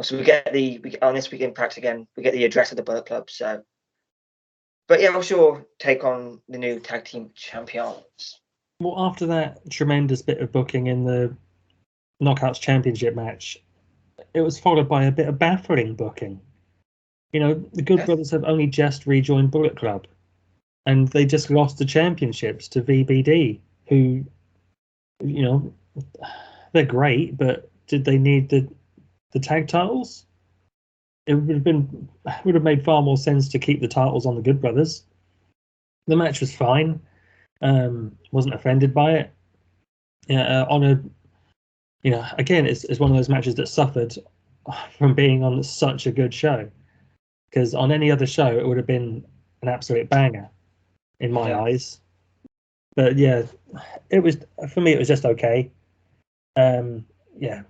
So we get on this week Impact again. We get the address of the Bullet Club. So, but yeah, what's your take on the new tag team champions? Well, after that tremendous bit of booking in the Knockouts Championship match, it was followed by a bit of baffling booking. The Good Brothers have only just rejoined Bullet Club, and they just lost the championships to VBD, who, they're great, but did they need the tag titles? It would have made far more sense to keep the titles on the Good Brothers. The match was fine. Wasn't offended by it. Again, it's one of those matches that suffered from being on such a good show, because on any other show it would have been an absolute banger in my eyes. But yeah, it was, for me, it was just okay. Yeah,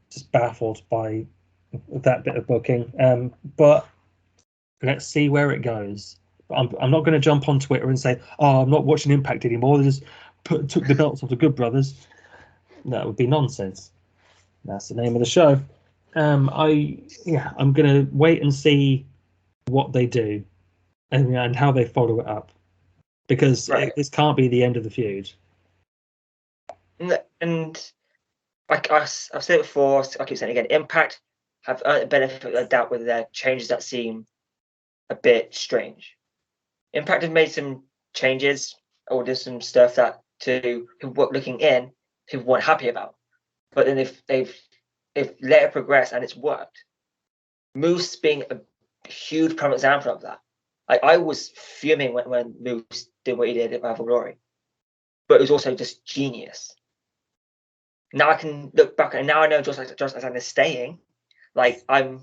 just baffled by that bit of booking. But let's see where it goes. I'm not going to jump on Twitter and say, "Oh, I'm not watching Impact anymore. They just took the belts off the Good Brothers." That would be nonsense. That's the name of the show. I'm going to wait and see what they do and how they follow it up, because Right. this can't be the end of the feud. And like I've said it before, I keep saying it again, Impact have earned the benefit of the doubt with their changes that seem a bit strange. Impact have made some changes, or there's some stuff that to who were looking in who weren't happy about. But then they've let it progress and it's worked. Moose being a huge prime example of that. Like, I was fuming when Moose did what he did at Rival Glory, but it was also just genius. Now I can look back and now I know Josh Alexander is staying. Like, I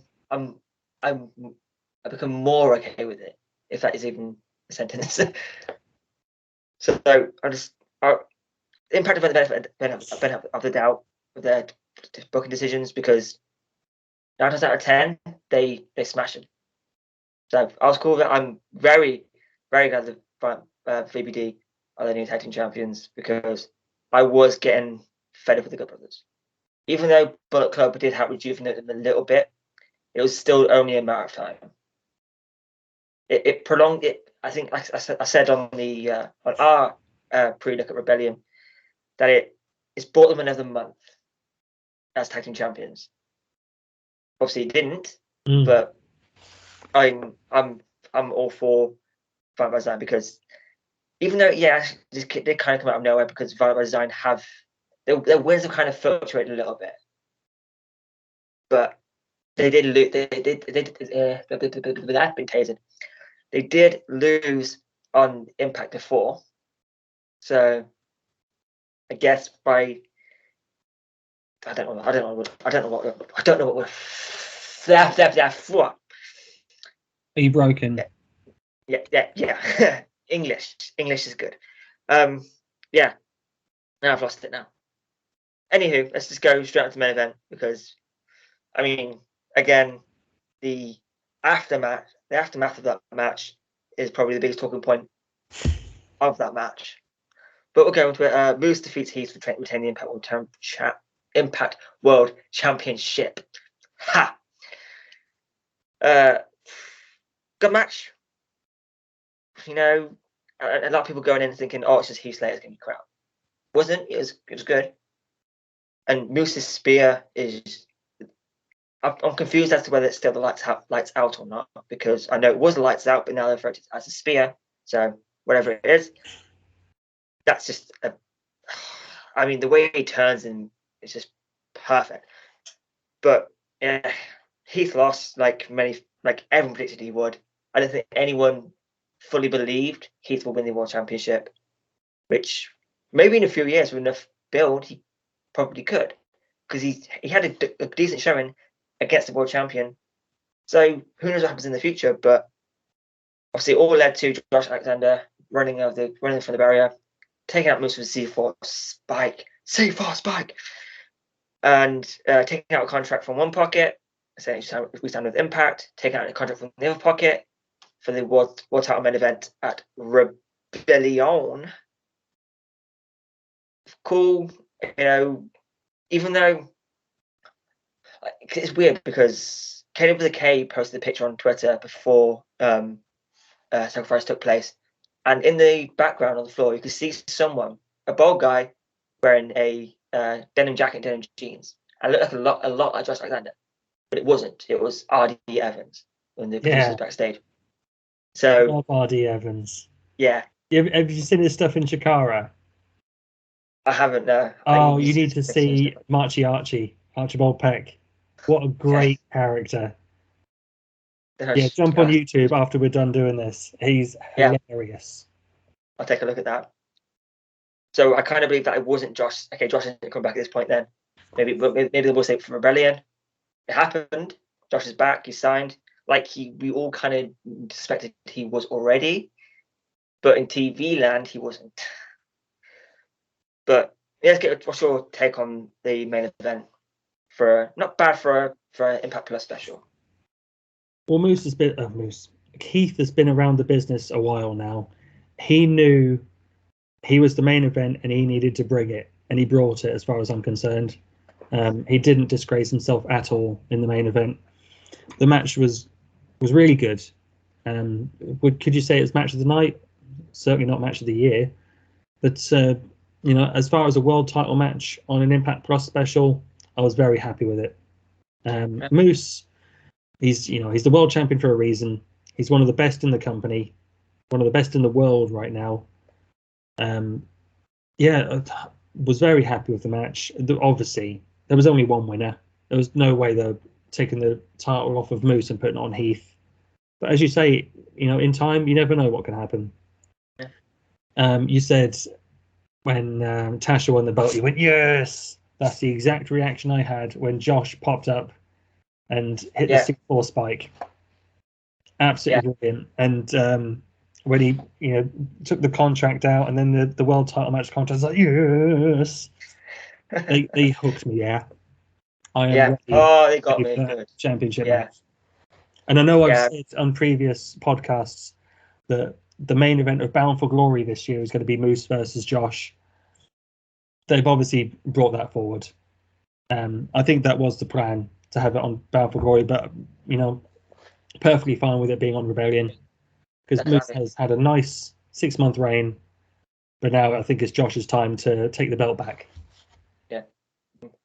become more okay with it, if that is even a sentence. So Impact of the benefit of the doubt with their booking decisions, because 9 times out of 10 they smash it. So I was cool with it. I'm very, very glad that VBD are the new tag team champions, because I was getting fed up with the Good Brothers. Even though Bullet Club did help rejuvenate them a little bit, it was still only a matter of time. It prolonged it. I think I said on our pre-look at Rebellion that it's brought them another month as tag team champions. Obviously, it didn't, but I'm all for Violent by Design, because even though they kind of come out of nowhere, because Violent by Design have their wins have kind of fluctuated a little bit, but they did lose. They did been tasered. They did lose on Impact before, so I guess I don't know what. Are you broken? Yeah. English is good. Yeah. Now I've lost it now. Anywho, let's just go straight into the main event, because, I mean, again, the aftermath of that match is probably the biggest talking point of that match. But we'll go into it. Moose defeats Heath to retain the Impact World Championship. Ha! Good match. You know, a lot of people going in thinking, "Oh, it's just Heath Slater's going to be crap." Wasn't. It was good. And Moose's spear is. I'm confused as to whether it's still the lights out or not, because I know it was the lights out, but now they're referred to as a spear. So whatever it is, that's just I mean, the way he turns and it's just perfect. But yeah, Heath lost like everyone predicted he would. I don't think anyone fully believed Heath will win the World Championship, which maybe in a few years with enough build he probably could, because he had a decent showing against the world champion. So who knows what happens in the future? But obviously, all led to Josh Alexander running from the barrier, taking out Moose with C4 Spike, and taking out a contract from one pocket, saying we stand with Impact, taking out a contract from the other pocket for the world title main event at Rebellion. Cool, even though it's weird, because Caleb with a K posted a picture on Twitter before Sacrifice took place, and in the background on the floor you could see someone, a bald guy, wearing a denim jacket, denim jeans, and looked like a lot like Josh Alexander, but it wasn't. It was R.D. Evans when the producers backstage. So R.D. Evans. Yeah. Have you seen his stuff in Chikara? I haven't. No. Oh, you need to see Archibald Peck. What a great character. Yeah, jump on YouTube after we're done doing this. He's hilarious. I'll take a look at that. So I kind of believe that it wasn't Josh. Okay, Josh didn't come back at this point then. Maybe they will say for Rebellion. It happened. Josh is back. He's signed. We all kind of suspected he was already. But in TV land, he wasn't. But let's get what's your take on the main event not bad for an Impact Plus special. Well, Keith has been around the business a while now. He knew he was the main event and he needed to bring it, and he brought it as far as I'm concerned. He didn't disgrace himself at all in the main event. The match was really good. Could you say it was match of the night? Certainly not match of the year. But as far as a world title match on an Impact Plus special, I was very happy with it. Moose, he's the world champion for a reason. He's one of the best in the company, one of the best in the world right now. I was very happy with the match. Obviously, there was only one winner. There was no way they're taking the title off of Moose and putting it on Heath. But as you say, in time, you never know what can happen. Yeah. You said when Tasha won the belt, you went, yes! That's the exact reaction I had when Josh popped up and hit the 6-4 spike. Absolutely brilliant. And when he took the contract out and then the world title match contract, I was like, yes! they hooked me, I am ready. Oh, they got me good. Championship match. And I know I've said on previous podcasts that the main event of Bound for Glory this year is going to be Moose versus Josh. They've obviously brought that forward. I think that was the plan, to have it on Bound for Glory, but perfectly fine with it being on Rebellion, because Moose has had a nice 6-month reign, but now I think it's Josh's time to take the belt back.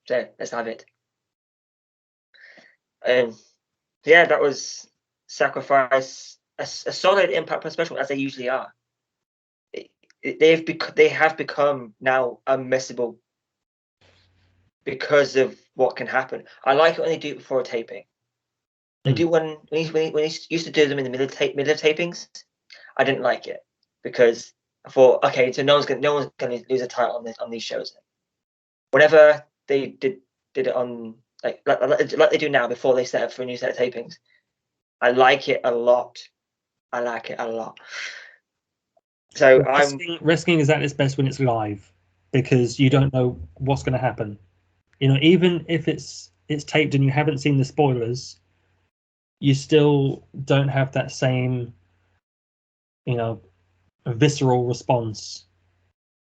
So let's have it. That was Sacrifice, a solid Impact Plus special, as they usually are. They have become now unmissable because of what can happen. I like it when they do it before a taping. They do when he used to do them in the middle of tapings. I didn't like it because I thought, okay, so no one's gonna lose a title on these shows. Whenever they did it on like they do now before they set up for a new set of tapings, I like it a lot. So wrestling is at its best when it's live, because you don't know what's going to happen. Even if it's taped and you haven't seen the spoilers, you still don't have that same visceral response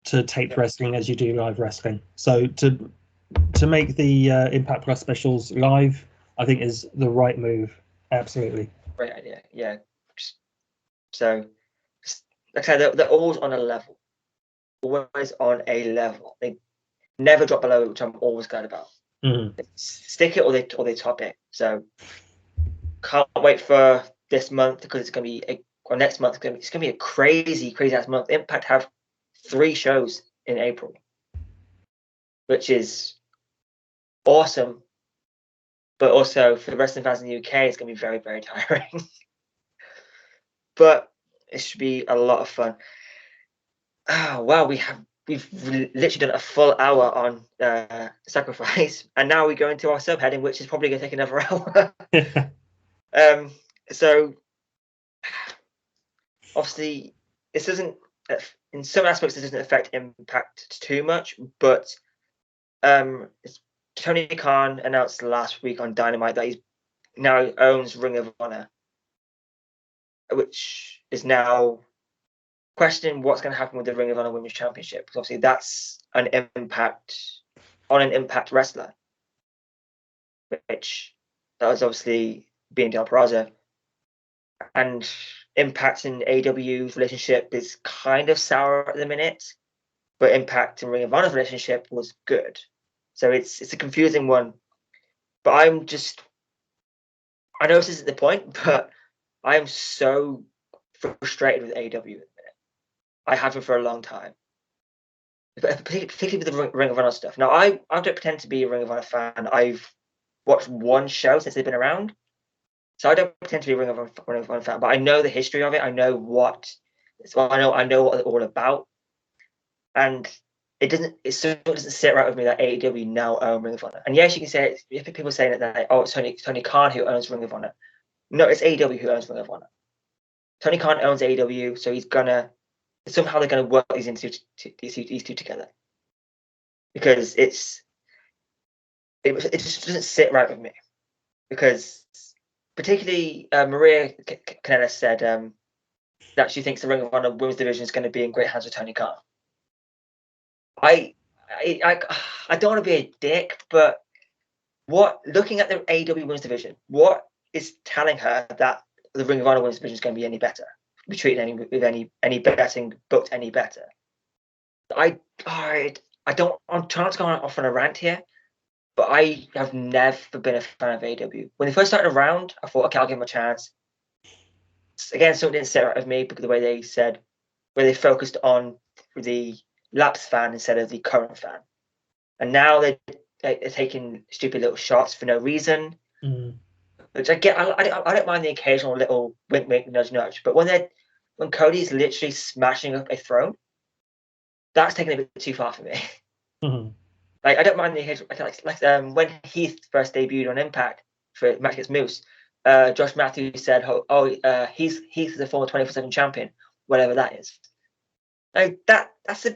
to taped wrestling as you do live wrestling. So to make the Impact Plus specials live, I think is the right move. Absolutely. Great idea. Yeah. So, like I said, they're always on a level. Always on a level. They never drop below it, which I'm always glad about. They stick it or they top it. So, can't wait for this month, because it's going to be next month. It's going to be a crazy ass month. Impact have 3 shows in April, which is awesome. But also for the wrestling fans in the UK, it's going to be very, very tiring. But it should be a lot of fun. Oh wow, we've literally done a full hour on Sacrifice, and now we go into our subheading, which is probably going to take another hour. So obviously, this doesn't, in some aspects, it doesn't affect Impact too much, but Tony Khan announced last week on Dynamite that he now owns Ring of Honor, which is now questioning what's going to happen with the Ring of Honor Women's Championship, because obviously that's an Impact wrestler, which that was obviously being Del Peraza, and Impact and AEW's relationship is kind of sour at the minute, but Impact and Ring of Honor's relationship was good. So it's a confusing one. But I know this isn't the point, but I am so frustrated with AEW at the minute. I have been for a long time, particularly with the Ring of Honor stuff. Now, I don't pretend to be a Ring of Honor fan. I've watched one show since they've been around, so I don't pretend to be a Ring of Honor fan. But I know the history of it. I know what they're all about, and it still doesn't sit right with me that AEW now own Ring of Honor. And yes, you can say it, people saying that it's Tony Khan who owns Ring of Honor. No, it's AEW who owns Ring of Honor. Tony Khan owns AEW, so they're gonna work these two together. because it just doesn't sit right with me. Because particularly Maria Kanellis said that she thinks the Ring of Honor Women's Division is going to be in great hands with Tony Khan. I don't want to be a dick, but looking at the AEW Women's Division, what is telling her that the Ring of Honor Women's Division is going to be any better? Be treated with any betting booked any better? I'm trying not to go off on a rant here, but I have never been a fan of AEW. When they first started around, I thought, okay, I'll give them a chance. Again, something didn't sit right with me because the way they focused on the lapsed fan instead of the current fan. And now they're taking stupid little shots for no reason, which I get. I don't mind the occasional little wink, wink, nudge, nudge. But when Cody's literally smashing up a throne, that's taking a bit too far for me. Mm-hmm. Like, I don't mind the occasional. Like when Heath first debuted on Impact for match against Moose, Josh Matthews said, Heath is a former 24/7 champion, whatever that is. Like that's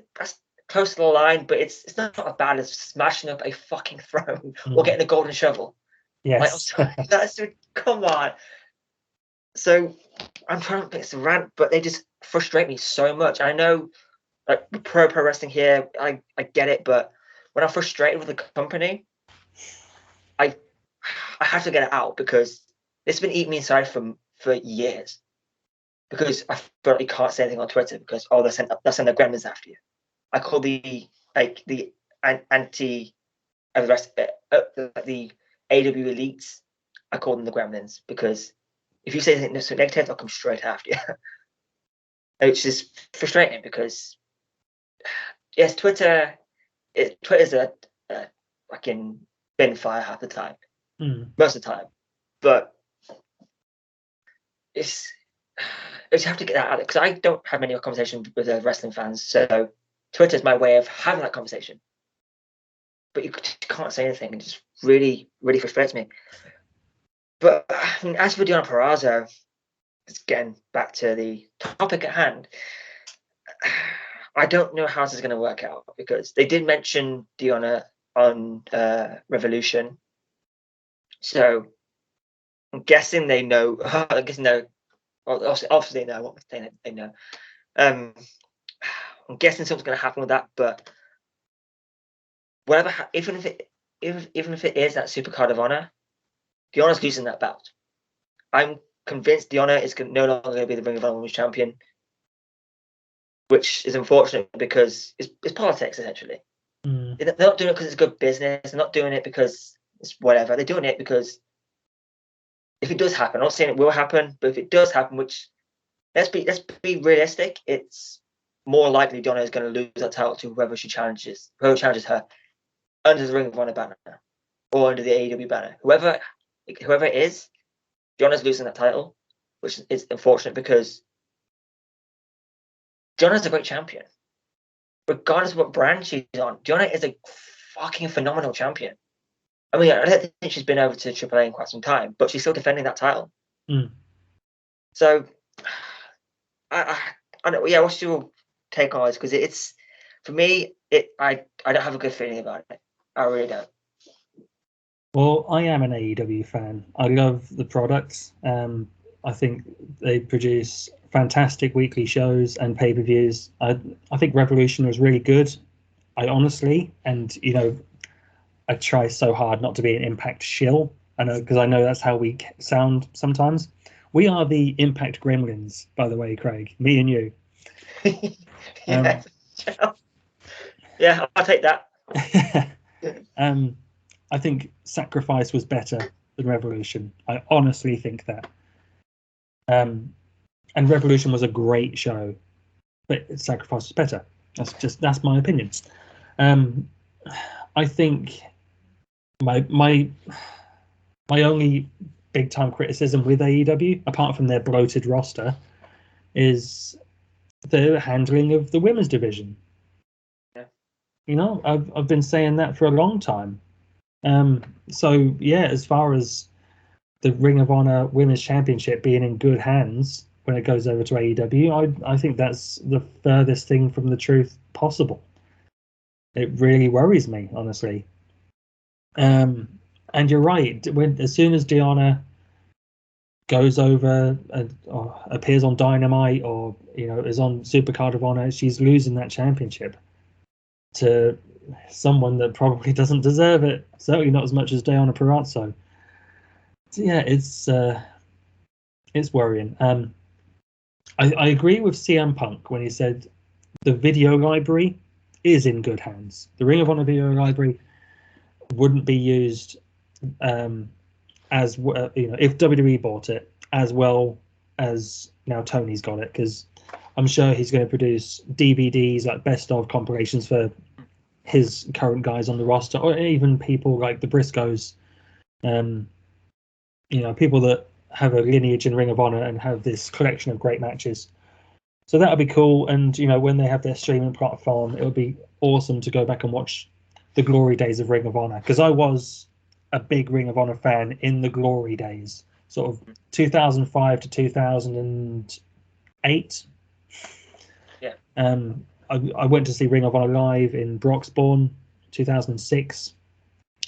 close to the line, but it's not as bad as smashing up a fucking throne or getting a golden shovel. Yes. Like, come on. So I'm trying to pick some rant, but they just frustrate me so much. I know, like, pro wrestling here, I get it, but when I'm frustrated with the company, I have to get it out because it's been eating me inside for years. Because I feel like you can't say anything on Twitter because they'll send the gremlins after you. I call the anti the rest the AW elites. I call them the gremlins because if you say anything negative, they'll come straight after you. It's just frustrating because yes, Twitter's a fucking bin fire half the time, most of the time, but you have to get that out because I don't have many conversations with wrestling fans, so Twitter is my way of having that conversation. But you can't say anything, and it just really, really frustrates me. But I mean, as for Deonna Purrazzo, just getting back to the topic at hand, I don't know how this is going to work out because they did mention Deonna on Revolution, so I'm guessing they know. I guess no. Obviously, they know what they know. I'm guessing something's going to happen with that, but whatever, even if it is that Supercard of Honor, Deonna's losing that belt. I'm convinced Deonna is no longer going to be the Ring of Honor Women's Champion, which is unfortunate because it's politics essentially. They're not doing it because it's good business. They're not doing it because it's whatever. They're doing it because if it does happen, I'm not saying it will happen, but if it does happen, which let's be realistic, it's more likely Deonna is going to lose that title to whoever challenges her under the Ring of Honor banner or under the AEW banner. Whoever it is, Deonna's losing that title, which is unfortunate because Deonna's a great champion. Regardless of what brand she's on, Deonna is a fucking phenomenal champion. I mean, I don't think she's been over to AAA in quite some time, but she's still defending that title. So, I don't know. Yeah, what's your take on this? Because it's for me, I don't have a good feeling about it. I really don't. Well, I am an AEW fan. I love the products. I think they produce fantastic weekly shows and pay-per-views. I think Revolution was really good. I honestly, and I try so hard not to be an Impact shill. I know, because I know that's how we sound sometimes. We are the Impact gremlins, by the way, Craig. Me and you. Yeah, I'll take that. I think Sacrifice was better than Revolution. I honestly think that. And Revolution was a great show, but Sacrifice was better. That's my opinion. I think my only big time criticism with AEW, apart from their bloated roster, is the handling of the women's division. Yeah. I've been saying that for a long time. So yeah, as far as the Ring of Honor Women's Championship being in good hands when it goes over to AEW, I think that's the furthest thing from the truth possible. It really worries me, honestly. And you're right. As soon as Deonna goes over or appears on Dynamite, or is on Supercard of Honor, she's losing that championship to someone that probably doesn't deserve it. Certainly not as much as Deonna Purrazzo. So yeah, it's worrying. I agree with CM Punk when he said the video library is in good hands. The Ring of Honor video library wouldn't be used as if WWE bought it as well as now Tony's got it, because I'm sure he's going to produce DVDs like best of compilations for his current guys on the roster, or even people like the Briscoes, people that have a lineage in Ring of Honor and have this collection of great matches. So that'll be cool. And when they have their streaming platform, it'll be awesome to go back and watch the glory days of Ring of Honor, because I was a big Ring of Honor fan in the glory days, sort of 2005 to 2008. Yeah. I went to see Ring of Honor live in Broxbourne 2006,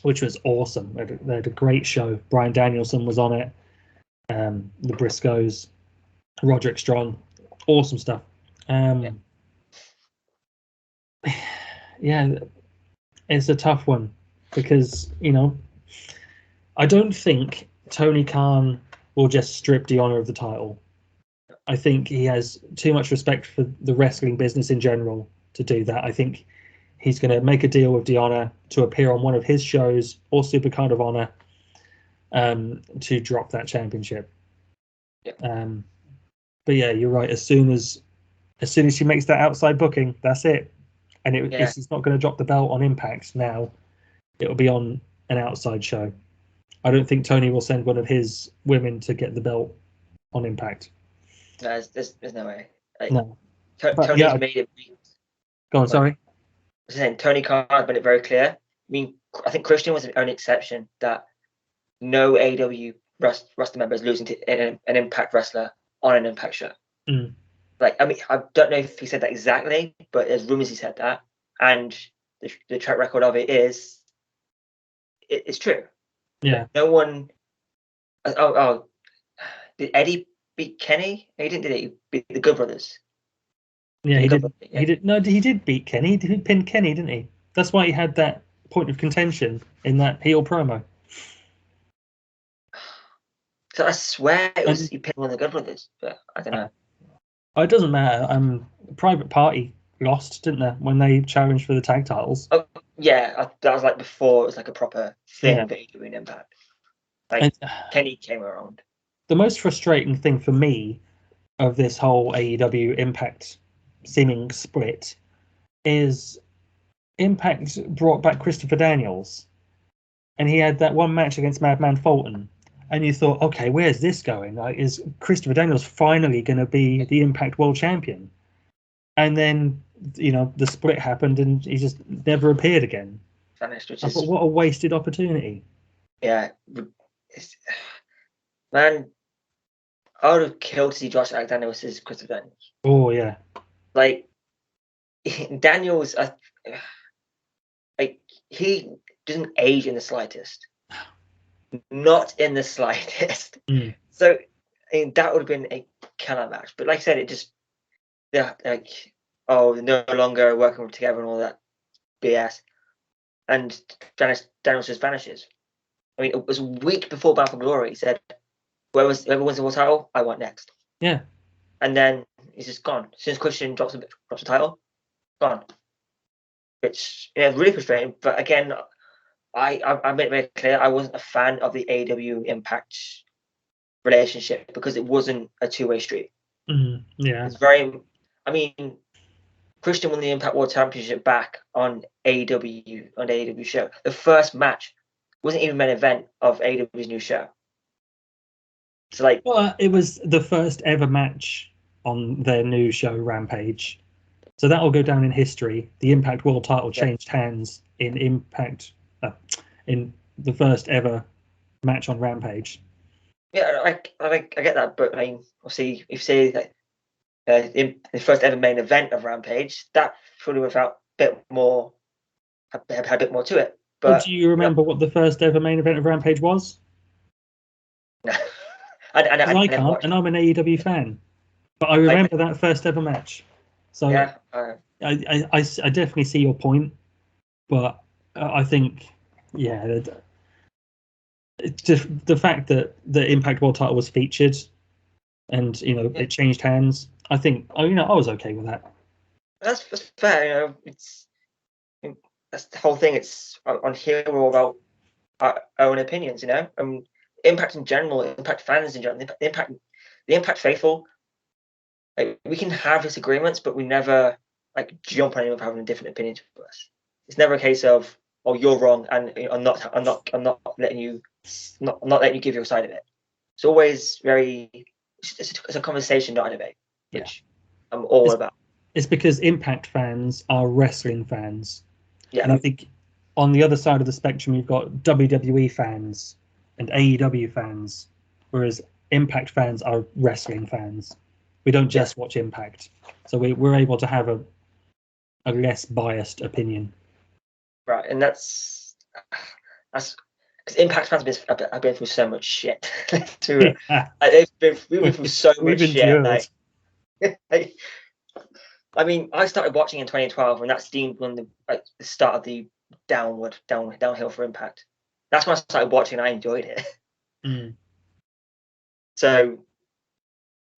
which was awesome. They had a great show. Bryan Danielson was on it. The Briscoes, Roderick Strong, awesome stuff. Yeah, it's a tough one because I don't think Tony Khan will just strip Deonna of the title. I think he has too much respect for the wrestling business in general to do that. I think he's going to make a deal with Deonna to appear on one of his shows or Supercard of Honor to drop that championship. Yeah. But yeah, you're right. As soon as she makes that outside booking, that's it. And if she's not going to drop the belt on Impact now, it'll be on an outside show. I don't think Tony will send one of his women to get the belt on Impact. No, there's no way. No. Tony's made it. Go on, sorry. I was saying, Tony Khan made it very clear. I mean, I think Christian was the only exception that no AEW roster member is losing to an Impact wrestler on an Impact show. Mm. Like, I mean, I don't know if he said that exactly, but there's rumors he said that, and the track record of it is, it's true. Yeah. No one. Oh, did Eddie beat Kenny? No, he didn't, did he? He beat the Good Brothers. Yeah, he did. He did. No, he did beat Kenny. He did pin Kenny, didn't he? That's why he had that point of contention in that heel promo. So I swear it was he pinned one of the Good Brothers, but I don't know. Oh, it doesn't matter. Private Party lost, didn't they, when they challenged for the tag titles? Oh yeah, that was like before it was like a proper thing for AEW and Impact. Like Kenny came around. The most frustrating thing for me of this whole AEW Impact seeming split is Impact brought back Christopher Daniels, and he had that one match against Madman Fulton, and you thought, okay, where's this going? Like, is Christopher Daniels finally going to be the Impact World Champion? And then the split happened, and he just never appeared again. Vanished, I thought, what a wasted opportunity. Yeah, man, I would have killed to see Josh Alexander versus Christopher Daniels. Oh yeah, like Daniels, like he doesn't age in the slightest, not in the slightest. So that would have been a killer match. But like I said, it just they're no longer working together and all that BS, and Daniels just vanishes. I mean, it was a week before Battle for Glory. He said, whoever wins the world title, I want next. Yeah. And then he's just gone. As soon as Christian drops the title, gone. Which really frustrating. But again, I made it very clear I wasn't a fan of the AEW Impact relationship because it wasn't a two-way street. Yeah. It's very. I mean, Christian won the Impact World Championship back on AEW show. The first match wasn't even an event of AEW's new show. So it was the first ever match on their new show Rampage, so that will go down in history. The Impact World Title changed hands in Impact in the first ever match on Rampage. Yeah, I get that, but I mean, obviously, if you say that in the first ever main event of Rampage, that probably would have felt a bit more had a bit more to it. But But do you remember what the first ever main event of Rampage was? no, 'Cause I never can't, watched. and I'm an AEW fan. But I remember that first ever match. So Yeah, I definitely see your point, but I think, yeah, it's just the fact that the Impact World Title was featured, and it changed hands. I think, I was okay with that. that's fair. That's the whole thing. It's on here. We're all about our own opinions. Impact in general, Impact fans in general, the Impact faithful. Like, we can have disagreements, but we never jump on anyone for having a different opinion to us. It's never a case of, oh, you're wrong, and I'm not letting you give your side of it. It's always it's a conversation, not a debate, which I'm all about. It's because Impact fans are wrestling fans. Yeah. And I think on the other side of the spectrum, you've got WWE fans and AEW fans, whereas Impact fans are wrestling fans. We don't just watch Impact. So we're able to have a less biased opinion. Right, and that's because Impact fans have been through so much shit. We've been through so much shit. I mean, I started watching in 2012, and that's deemed one of the start of the downhill for Impact. That's when I started watching, and I enjoyed it. Mm. So,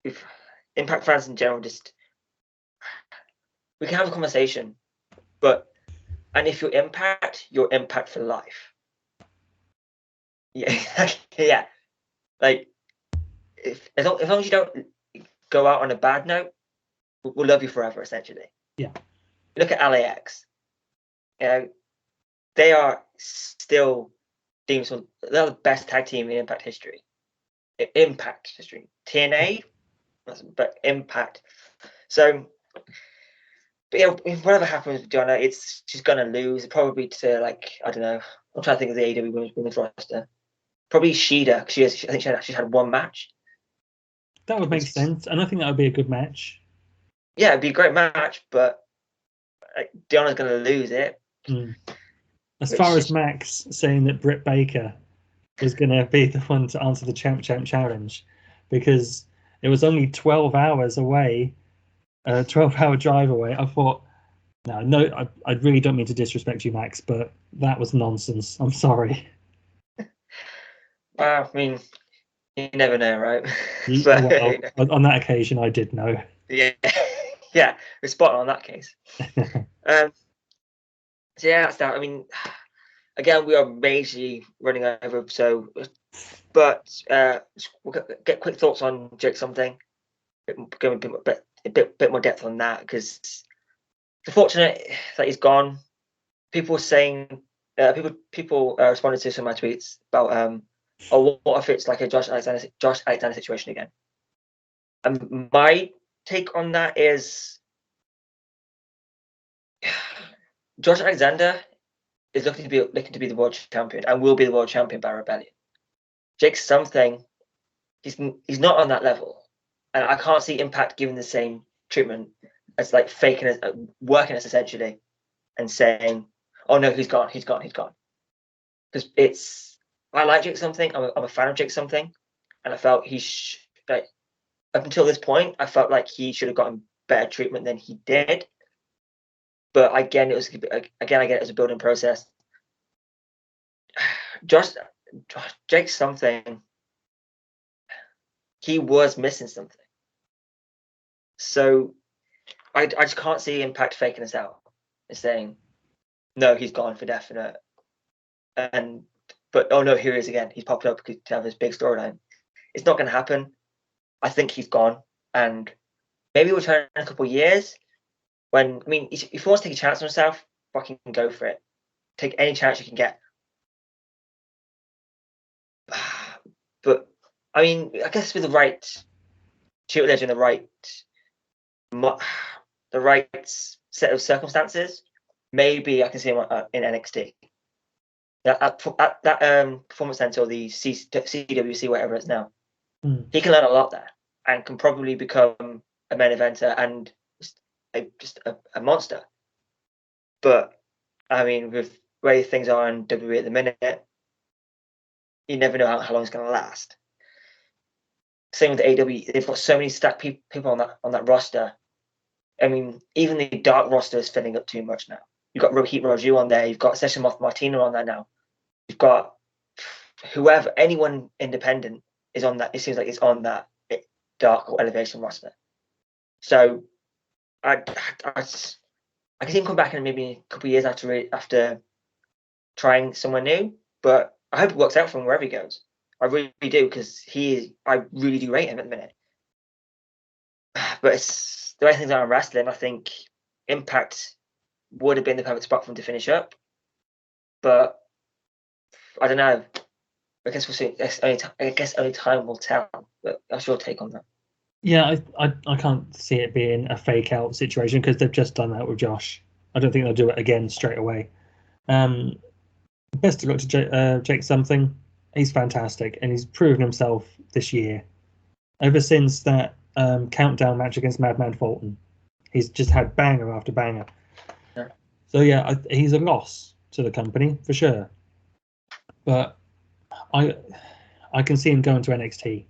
if Impact fans in general, we can have a conversation, and if you're Impact for life. Yeah, yeah. Like, as long as you don't go out on a bad note, we'll love you forever, essentially. Yeah. Look at LAX. They are still deemed they're the best tag team in Impact history. TNA, but Impact. So, but whatever happens with Deonna, she's gonna lose. Probably to I don't know. I'm trying to think of the AEW women's roster. Probably Shida, because I think she's had one match. That would make sense, and I think that would be a good match. Yeah, it'd be a great match, but Deonna's going to lose it. As far as Max saying that Britt Baker was going to be the one to answer the Champ Challenge, because it was only 12 hours away, a 12-hour drive away. I thought, no, I really don't mean to disrespect you, Max, but that was nonsense. I'm sorry. Well, I mean, you never know, right? Well, on that occasion, I did know. Yeah, yeah, we're spot on that case. So yeah, that's that. I mean, again, we are majorly running over, but we'll get quick thoughts on Jake something. Go a bit more depth on that, because it's unfortunate that he's gone. People were saying, people responded to some of my tweets about what if it's like a Josh Alexander situation again? And my take on that is, Josh Alexander is looking to be the world champion, and will be the world champion by Rebellion. Jake something, he's not on that level, and I can't see Impact giving the same treatment as faking us, working us essentially, and saying, "Oh no, he's gone." Because I like Jake something. I'm a fan of Jake something, and I felt up until this point, I felt like he should have gotten better treatment than he did. But again, I get it as a building process. Jake something, he was missing something. So I just can't see Impact faking us out and saying, no, he's gone for definite. But oh no, here he is again. He's popped up to have this big storyline. It's not going to happen. I think he's gone, and maybe we'll return in a couple of years. If he wants to take a chance on himself, fucking go for it. Take any chance you can get. But I mean, I guess with the right tutelage and the right set of circumstances, maybe I can see him in NXT. At that Performance Center, or the CWC, whatever it's now, he can learn a lot there, and can probably become a main eventer and just a monster. But I mean, with the way things are in WWE at the minute, you never know how long it's going to last. Same with the AEW. They've got so many stacked people on that roster. I mean, even the dark roster is filling up too much now. You've got Rohit Raju on there. You've got Session Moth Martina on there now. You've got anyone independent is on that. It seems like it's on that dark or elevation roster. So I can see him come back in maybe a couple of years after trying somewhere new. But I hope it works out for him wherever he goes. I really do, because I really do rate him at the minute. But it's the way things are in wrestling. I think Impact would have been the perfect spot for him to finish up. But I don't know. I guess we'll see. I guess only time will tell. But that's your take on that. Yeah, I can't see it being a fake out situation, because they've just done that with Josh. I don't think they'll do it again straight away. Best of luck to Jake Something. He's fantastic, and he's proven himself this year. Ever since that countdown match against Madman Fulton, he's just had banger after banger. Yeah. So yeah, he's a loss to the company for sure. But I can see him going to NXT,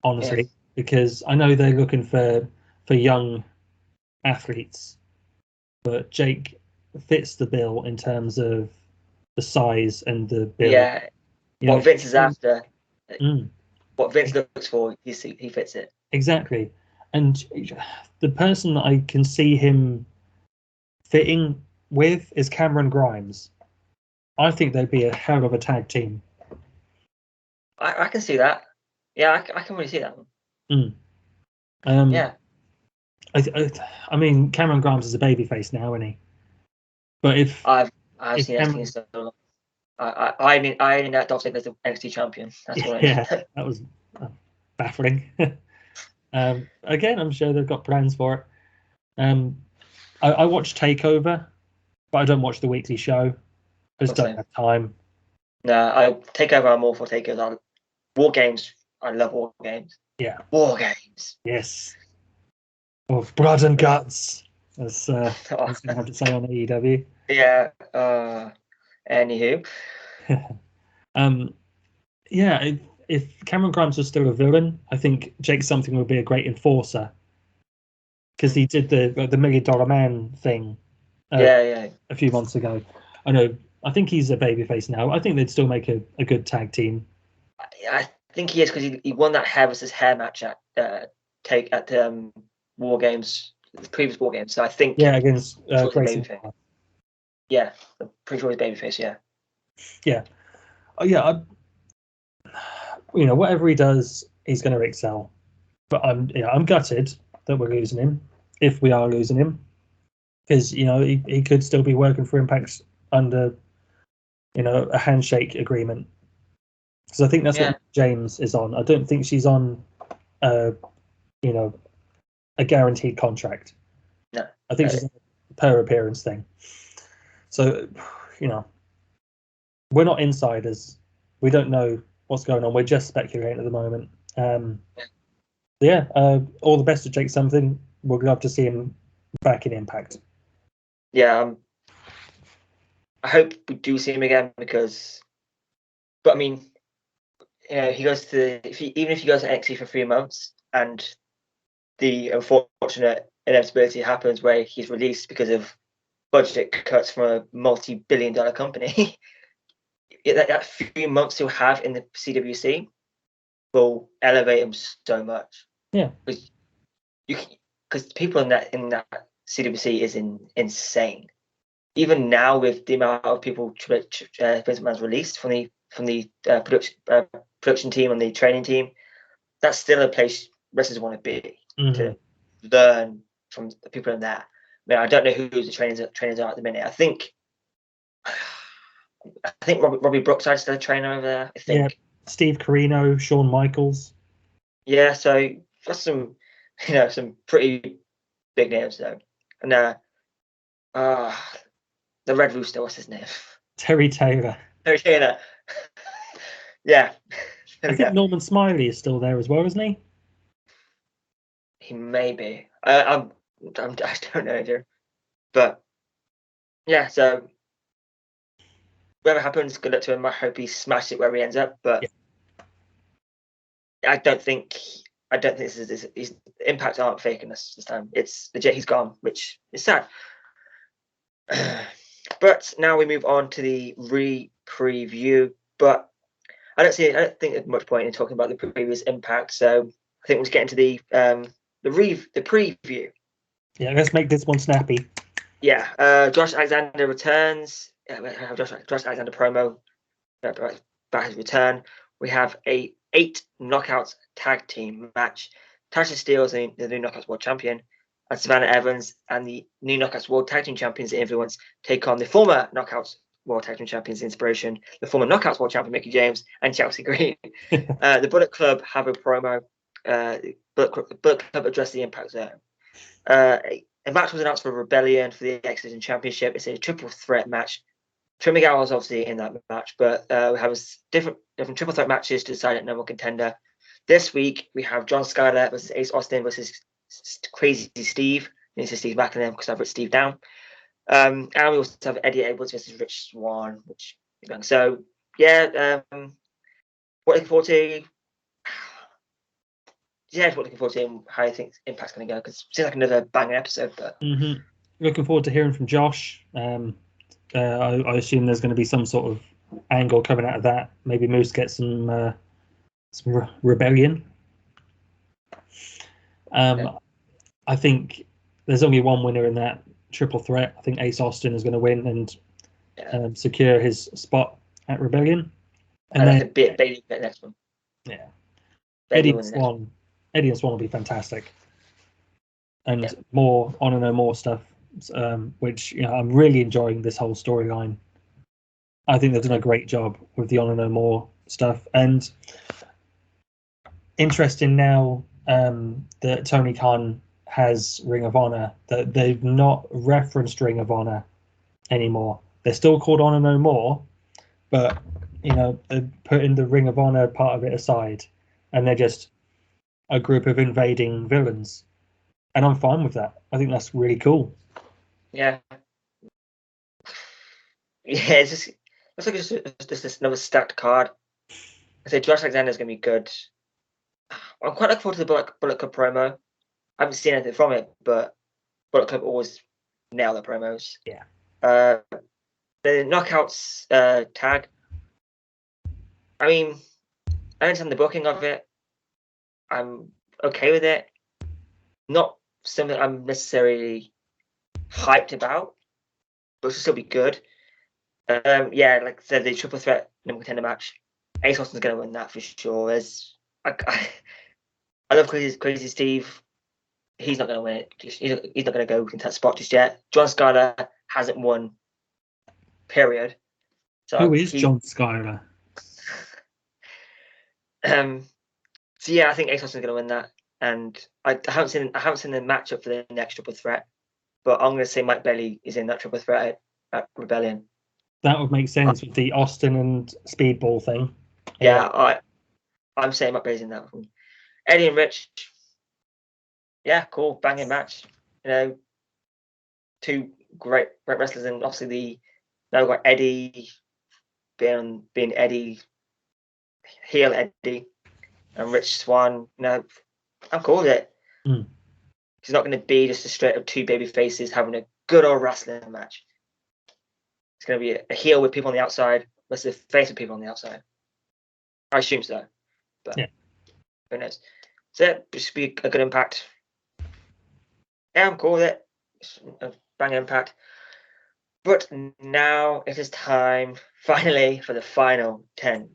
honestly, because I know they're looking for young athletes, but Jake fits the bill in terms of the size and the build. Yeah, what Vince is after, Mm. what Vince looks for, he fits it. Exactly. And the person that I can see him fitting with is Cameron Grimes. I think they'd be a hell of a tag team. I can see that. Yeah, I can really see that one. Yeah. I mean, Cameron Grimes is a babyface now, isn't he? But if I've seen Cameron, NXT so long. I mean Dolph Ziggler as the NXT champion. That's what I mean. yeah, that was baffling. Again, I'm sure they've got plans for it. I watch Takeover, but I don't watch the weekly show. I just don't have time. No, I Takeover. I'm all for Takeover. War Games. I love War Games. Yeah. War Games. Yes. Of blood and guts, as I was going to have to say on AEW. Yeah. Anywho. Yeah. If Cameron Grimes was still a villain, I think Jake Something would be a great enforcer, because he did the $1 Million Man thing. A few months ago. I think he's a babyface now. I think they'd still make a good tag team. I think he is, because he won that hair versus hair match at War Games, the previous War Games. So I think against Grayson. Yeah, I'm pretty sure he's babyface. Yeah. Yeah. Whatever he does, he's going to excel. But I'm gutted that we're losing him, if we are losing him, because he could still be working for Impact under a handshake agreement, because I think that's what James is on. I don't think she's on a guaranteed contract. No, I think she's on a per appearance thing. So we're not insiders. We don't know what's going on. We're just speculating at the moment. All the best to Jake Something. We'd love to see him back in Impact. Yeah, I hope we do see him again, but I mean, he goes to even if he goes to NXT for 3 months, and the unfortunate inevitability happens where he's released because of budget cuts from a multi-billion-dollar company. that few months he'll have in the CWC will elevate him so much. Yeah, because people in that CWC is insane. Even now, with the amount of people Vince McMahon's released from the production team and the training team, that's still a place wrestlers want to be, to learn from the people in there. I mean, I don't know who the trainers are at the minute. I think Robbie Brookside's still a trainer over there. I think. Yeah, Steve Corino, Shawn Michaels. Yeah, so got some pretty big names though, and the Red Rooster, what's his name? Terry Taylor. Yeah. I think Norman Smiley is still there as well, isn't he? He may be. I don't know, Drew. But yeah, so whatever happens, good luck to him. I hope he smashes it wherever he ends up. But I don't think this is his Impact aren't faking us this time. It's legit. He's gone, which is sad. But now we move on to the preview. But I don't think there's much point in talking about the previous Impact. So I think we'll just get into the preview. Yeah, let's make this one snappy. Yeah, Josh Alexander returns. We have Josh Alexander promo about his return. We have a 8 knockouts tag team match. Tasha Steelz, the new Knockouts World Champion, and Savannah Evans and the new Knockouts World Tag Team Champions, The Influence, take on the former Knockouts World Tag Team Champions, Inspiration, the former Knockouts World Champion, Mickie James, and Chelsea Green. The Bullet Club have a promo. The Bullet Club address the Impact Zone. A match was announced for Rebellion for the X Division Championship. It's a triple threat match. Trey Miguel was obviously in that match, but we have different triple threat matches to decide at number contender. This week we have John Skyler versus Ace Austin versus Crazy Steve. This is Steve back in them because I've written Steve down. And we also have Eddie Edwards versus Rich Swann. So yeah, what looking forward to? Yeah, what looking forward to how I think Impact's going to go, because it seems like another banging episode. But looking forward to hearing from Josh. I assume there's going to be some sort of angle coming out of that. Maybe Moose gets some rebellion. I think there's only one winner in that triple threat. I think Ace Austin is going to win and secure his spot at Rebellion. And then Bailey the next one. Yeah, Eddie and Swann will be fantastic, and more Honor No More stuff. Which I'm really enjoying this whole storyline. I think they've done a great job with the Honor No More stuff, and interesting now that Tony Khan has Ring of Honor, that they've not referenced Ring of Honor anymore. They're still called Honor No More, but they're putting the Ring of Honor part of it aside, and they're just a group of invading villains, and I'm fine with that. I think that's really cool. Yeah, it's just looks like it's just another stacked card. I say Josh Alexander is going to be good. I'm quite looking forward to the Bullet Club promo. I haven't seen anything from it, but Bullet Club always nail their promos. Yeah. The Knockouts tag. I mean, I understand the booking of it. I'm okay with it. Not something I'm necessarily hyped about, but it'll still be good. Like I said, the triple threat number contender match, Ace Austin's going to win that for sure. I love Crazy Steve. He's not going to win it. He's not going to go into that spot just yet. John Skyler hasn't won, period. So who is John Skyler? So yeah, I think Ace Austin's going to win that, and I haven't seen the matchup for the next triple threat. But I'm going to say Mike Bailey is in that triple threat at Rebellion. That would make sense with the Austin and Speedball thing. Yeah, I'm saying Mike Bailey's in that one. Eddie and Rich. Yeah, cool, banging match. Two great wrestlers, and obviously now we've got Eddie being Eddie, heel Eddie, and Rich Swann. I'm cool with it. It's not going to be just a straight up two baby faces having a good old wrestling match. It's going to be a heel with people on the outside versus a face with people on the outside. I assume so, but who knows? So it should be a good Impact. Yeah, I'm cool with it. It's a bang Impact. But now it is time, finally, for the final 10.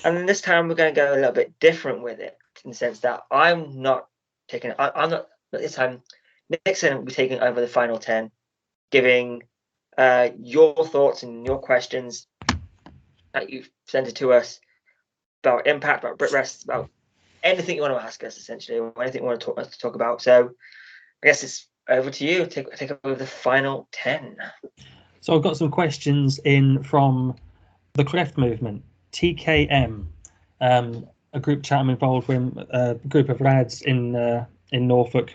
And this time we're going to go a little bit different with it, in the sense that I'm not this time. Nixon will be taking over the final 10, giving your thoughts and your questions that you've sent it to us about Impact, about Brit Rest, about anything you want to ask us, essentially, or anything you want to talk about. So I guess it's over to you. Take over the final 10. So I've got some questions in from the Cleft Movement, TKM, a group chat I'm involved with, a group of lads in Norfolk.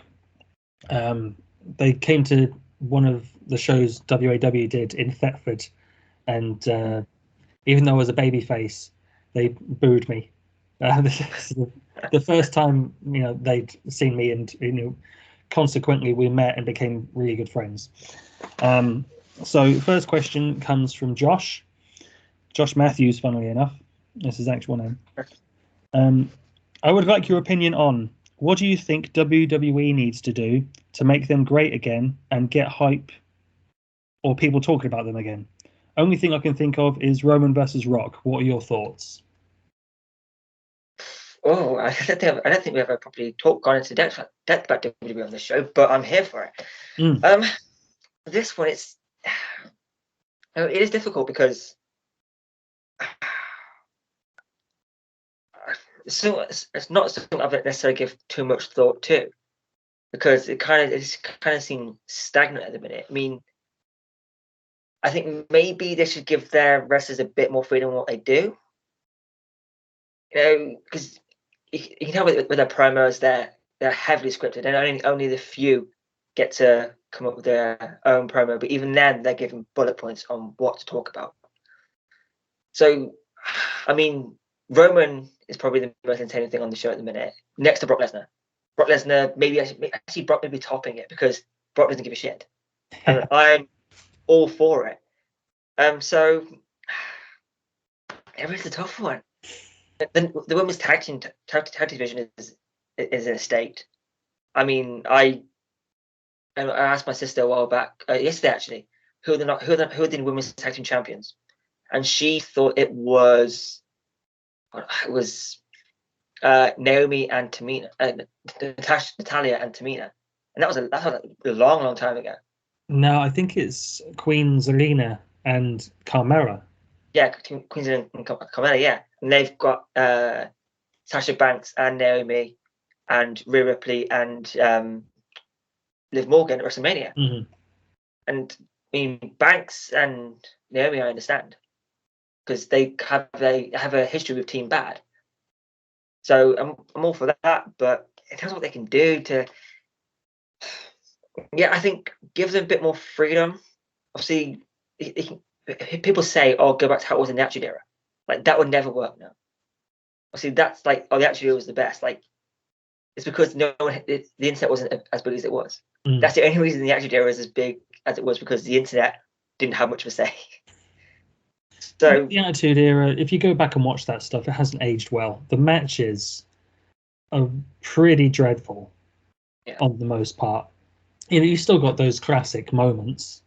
They came to one of the shows WAW did in Thetford and even though I was a baby face, they booed me. This is the first time they'd seen me, and consequently we met and became really good friends. So first question comes from Josh Matthews, funnily enough. This is his actual name. I would like your opinion on what do you think WWE needs to do to make them great again and get hype or people talking about them again? Only thing I can think of is Roman versus Rock. What are your thoughts? Oh, I don't think we ever properly gone into depth about WWE on the show, but I'm here for it. This one, it is difficult because it's not something I've necessarily give too much thought to, because it kind of seems stagnant at the minute. I mean, I think maybe they should give their wrestlers a bit more freedom in what they do. Because you can tell with their promos, they're heavily scripted, and only the few get to come up with their own promo. But even then, they're given bullet points on what to talk about. So, I mean, Roman is probably the most entertaining thing on the show at the minute, next to Brock Lesnar. Brock Lesnar, actually Brock may be topping it, because Brock doesn't give a shit, and I'm all for it. So it is a tough one. The women's tag division is in a state. I mean, I asked my sister a while back, yesterday actually, who are the women's tag team champions, and she thought it was Naomi and Tamina, Natalia and Tamina, and that was a long time ago. No, I think it's Queen Zelina and Carmella. Yeah, Queen Zelina and Carmella. Yeah, and they've got Sasha Banks and Naomi and Rhea Ripley and Liv Morgan at WrestleMania. Mm-hmm. And I mean, Banks and Naomi, I understand, because they have a history with Team Bad. So I'm all for that, but in terms of what they can do to, I think give them a bit more freedom. Obviously, people say, "Oh, go back to how it was in the Attitude Era." Like, that would never work now. Obviously, that's like, "Oh, the Attitude Era was the best." Like, it's because the internet wasn't as big as it was. That's the only reason the Attitude Era is as big as it was, because the internet didn't have much of a say. So the Attitude Era, if you go back and watch that stuff, it hasn't aged well. The matches are pretty dreadful on the most part. You still got those classic moments,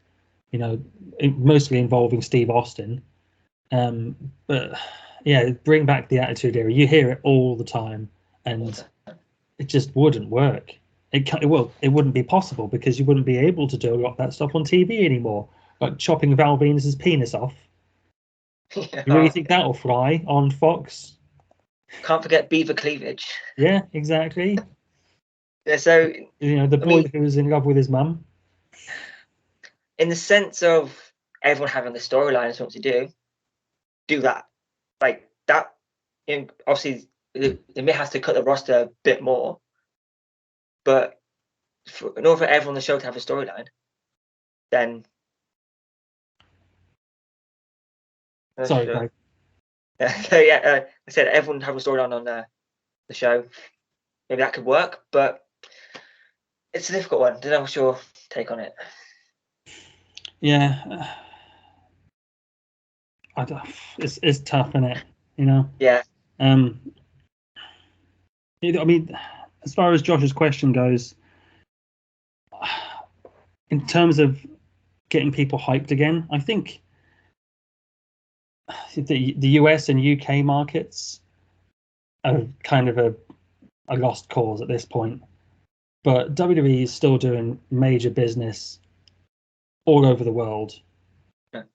mostly involving Steve Austin. But bring back the Attitude Era. You hear it all the time, and it just wouldn't work. It wouldn't be possible, because you wouldn't be able to do a lot of that stuff on TV anymore, like chopping Val Venus's penis off. You really think that'll fly on Fox? Can't forget beaver cleavage. Yeah, exactly. Yeah, so the boy who was in love with his mum. In the sense of everyone having the storyline and what to do that. Like that. Obviously, they may have to cut the roster a bit more, but in order for everyone on the show to have a storyline, then. Sorry, Greg. I said everyone have a storyline on the show. Maybe that could work, but it's a difficult one. Don't know what's your take on it. Yeah, it's tough, isn't it? Yeah. I mean, as far as Josh's question goes, in terms of getting people hyped again, I think the US and UK markets are kind of a lost cause at this point. But WWE is still doing major business all over the world,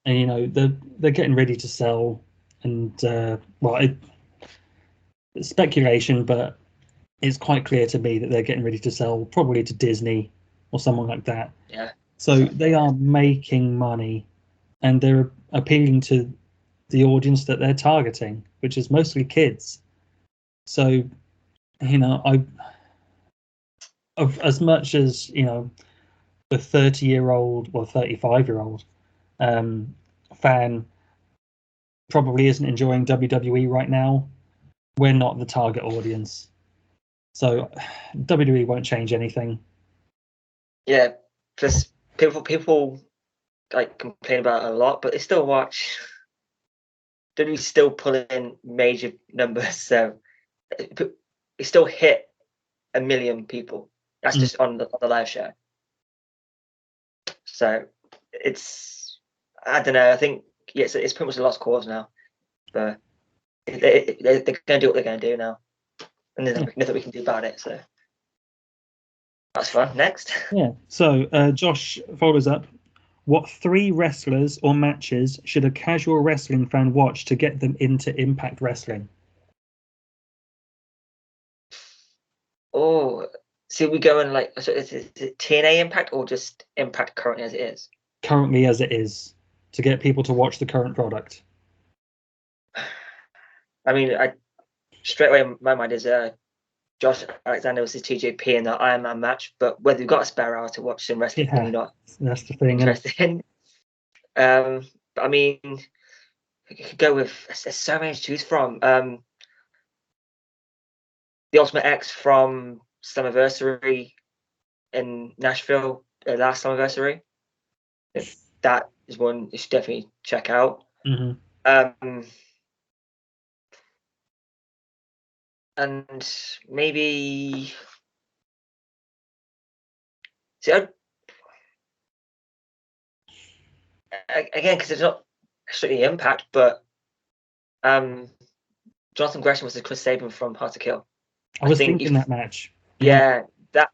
and they're getting ready to sell. And it's speculation, but it's quite clear to me that they're getting ready to sell, probably to Disney or someone like that. Yeah. So they are making money, and they're appealing to the audience that they're targeting, which is mostly kids. So, as much as the 30-year-old or 35-year-old fan probably isn't enjoying WWE right now, we're not the target audience. So WWE won't change anything. Yeah, plus people like complain about it a lot, but they still watch. WWE still pull in major numbers, so it still hit 1 million people. That's just on the live show. So it's, I don't know. I think it's pretty much a lost cause now. But they're going to do what they're going to do now, and there's nothing we can do about it. So that's fun. Next. Yeah. So Josh follows up. What 3 wrestlers or matches should a casual wrestling fan watch to get them into Impact Wrestling? Oh, so we going like, so is it TNA Impact or just Impact currently as it is? Currently as it is, to get people to watch the current product. I mean, straight away my mind is Josh Alexander versus TJP in the Iron Man match, but whether you've got a spare hour to watch some wrestling, Yeah, you're not that's the thing. interested in. But I mean, you could go with, there's so many to choose from. The Ultimate X from Slammiversary in Nashville, last Slammiversary. That is one you should definitely check out. And maybe, see, again, because it's not strictly Impact, but Jonathan Gresham versus Chris Sabin from Hard to Kill. I was thinking that match. Yeah, that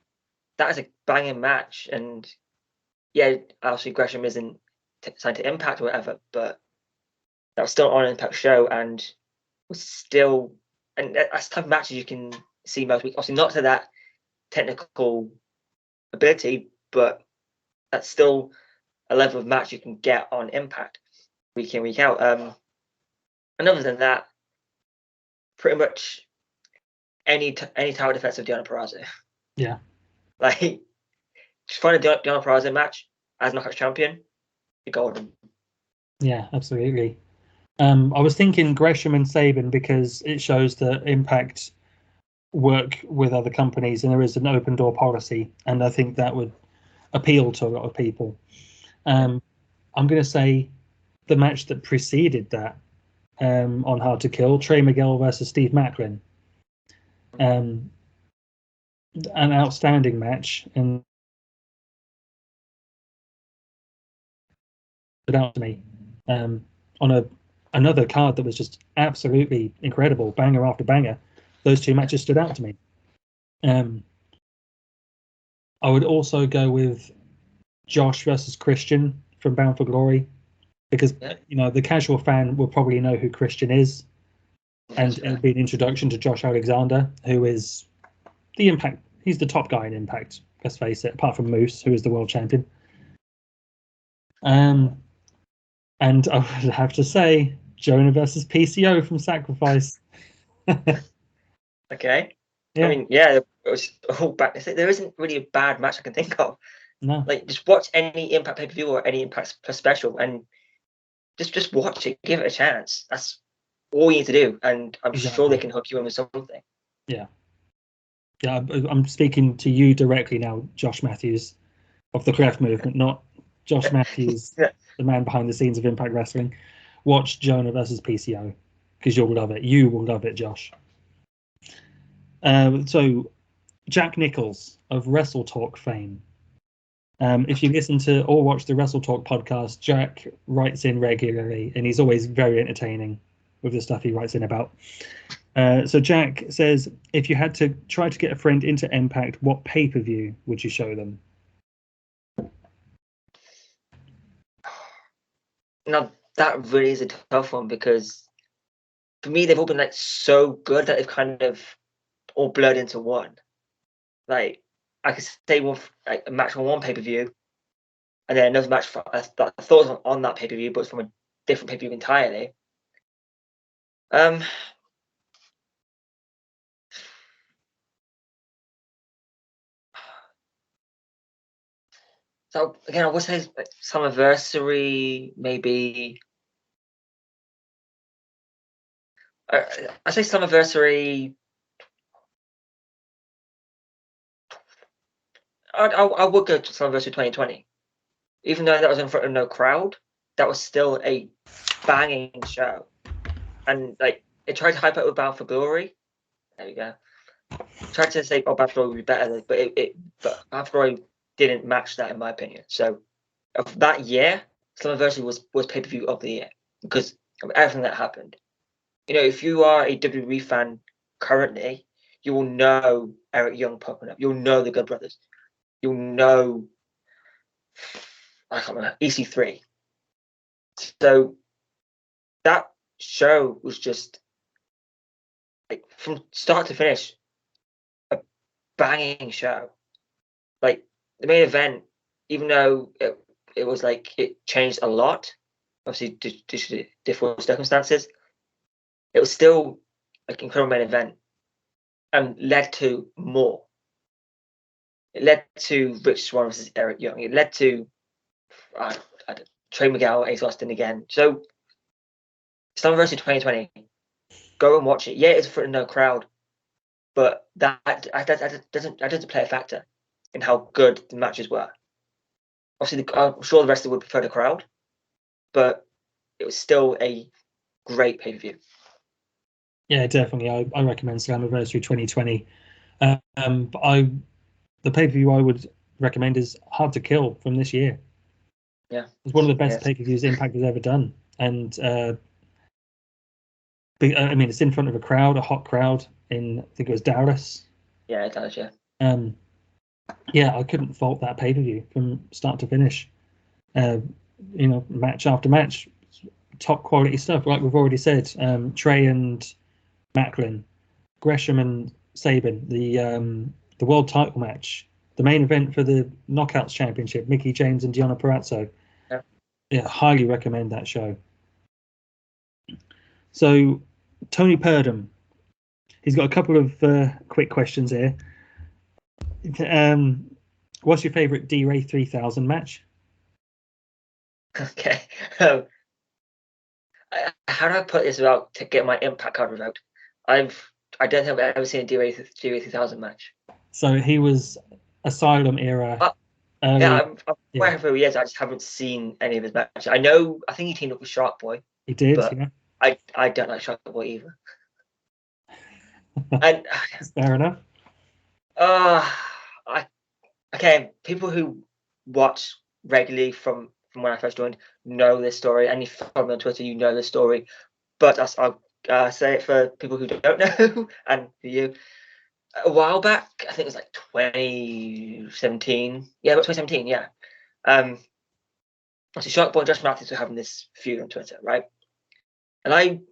is a banging match, and yeah, obviously Gresham isn't signed to Impact or whatever, but that was still on an Impact show, and was still, and that's the type of matches you can see most weeks. Obviously, not to that technical ability, but that's still a level of match you can get on Impact week in, week out. And other than that, pretty much any tower defense of Deonna Purrazzo. Yeah. Like, just find a Deonna Purrazzo match as Knockouts champion, you're golden. Yeah, absolutely. I was thinking Gresham and Sabin because it shows that Impact work with other companies and there is an open door policy, and I think that would appeal to a lot of people. I'm going to say the match that preceded that on Hard to Kill, Trey Miguel versus Steve Macklin. An outstanding match, and stood out to me on another card that was just absolutely incredible, banger after banger. Those 2 matches stood out to me. I would also go with Josh versus Christian from Bound for Glory, because the casual fan will probably know who Christian is, and it'll be an introduction to Josh Alexander, who is the Impact. He's the top guy in Impact. Let's face it. Apart from Moose, who is the world champion. And I would have to say Jonah versus PCO from Sacrifice. Okay. Yeah. I mean, yeah, it was all bad. There isn't really a bad match I can think of. No. Like, just watch any Impact pay-per-view or any Impact special and just watch it, give it a chance. That's all you need to do, and I'm sure they can hook you in with something. Yeah. Yeah, I'm speaking to you directly now, Josh Matthews of the Cleft Movement, not Josh Matthews, the man behind the scenes of Impact Wrestling. Watch Jonah versus PCO because you'll love it. You will love it, Josh. So, Jack Nichols of Wrestle Talk fame. If you listen to or watch the Wrestle Talk podcast, Jack writes in regularly, and he's always very entertaining with the stuff he writes in about. So Jack says, if you had to try to get a friend into Impact, what pay-per-view would you show them? Now, that really is a tough one, because for me, they've all been like so good that they've kind of all blurred into one. Like, I could say like a match from one pay-per-view, and then another match that I thought was on that pay-per-view, but it's from a different pay-per-view entirely. So again, I would say like Summiversary, maybe I say Slammiversary. I would go to Slammiversary 2020, even though that was in front of no crowd. That was still a banging show, and like it tried to hype up with Bound for Glory. There you go. Tried to say, "Oh, Bound for Glory would be better," but but Bound for Glory didn't match that in my opinion. So of that year, Slammiversary was pay-per-view of the year because of everything that happened. You know, if you are a WWE fan currently, you will know Eric Young popping up. You'll know the Good Brothers. You'll know, I can't remember, EC3. So that show was just like from start to finish a banging show. Like the main event, even though it was like it changed a lot, obviously due to different circumstances, it was still like incredible main event and led to more. It led to Rich Swann versus Eric Young. It led to Trey Miguel, Ace Austin again. So Slammiversary 2020, go and watch it. Yeah, it's for no crowd, but that doesn't play a factor in how good the matches were. Obviously, I'm sure the rest of it would prefer the crowd, but it was still a great pay-per-view. Yeah, definitely. I recommend Slammiversary 2020. But the pay-per-view I would recommend is Hard to Kill from this year. Yeah, it's one of the best pay-per-views Impact has ever done, and I mean, it's in front of a hot crowd in, I think it was Dallas. Yeah, it does. Yeah. Yeah, I couldn't fault that pay-per-view from start to finish. You know, match after match, top quality stuff. Like we've already said, Trey and Macklin, Gresham and Sabin, the world title match, the main event for the Knockouts Championship, Mickie James and Deonna Purrazzo. Yeah, highly recommend that show. So, Tony Purdom, he's got a couple of quick questions here. What's your favourite D-Ray 3000 match? Okay. How do I put this without to get my Impact card revoked? I don't think I've ever seen a D-Ray 3000 match. So he was Asylum era. Yeah, I'm aware of who he is. I just haven't seen any of his matches. I think he teamed up with Shark Boy. He did, but yeah. I don't like Shark Boy either. And fair enough. Okay, people who watch regularly from when I first joined know this story, and if you follow me on Twitter, you know this story. But I'll say it for people who don't know, and for you. A while back, I think it was like 2017. Yeah, about 2017. Yeah. So Shark Boy and Josh Matthews were having this feud on Twitter, right? And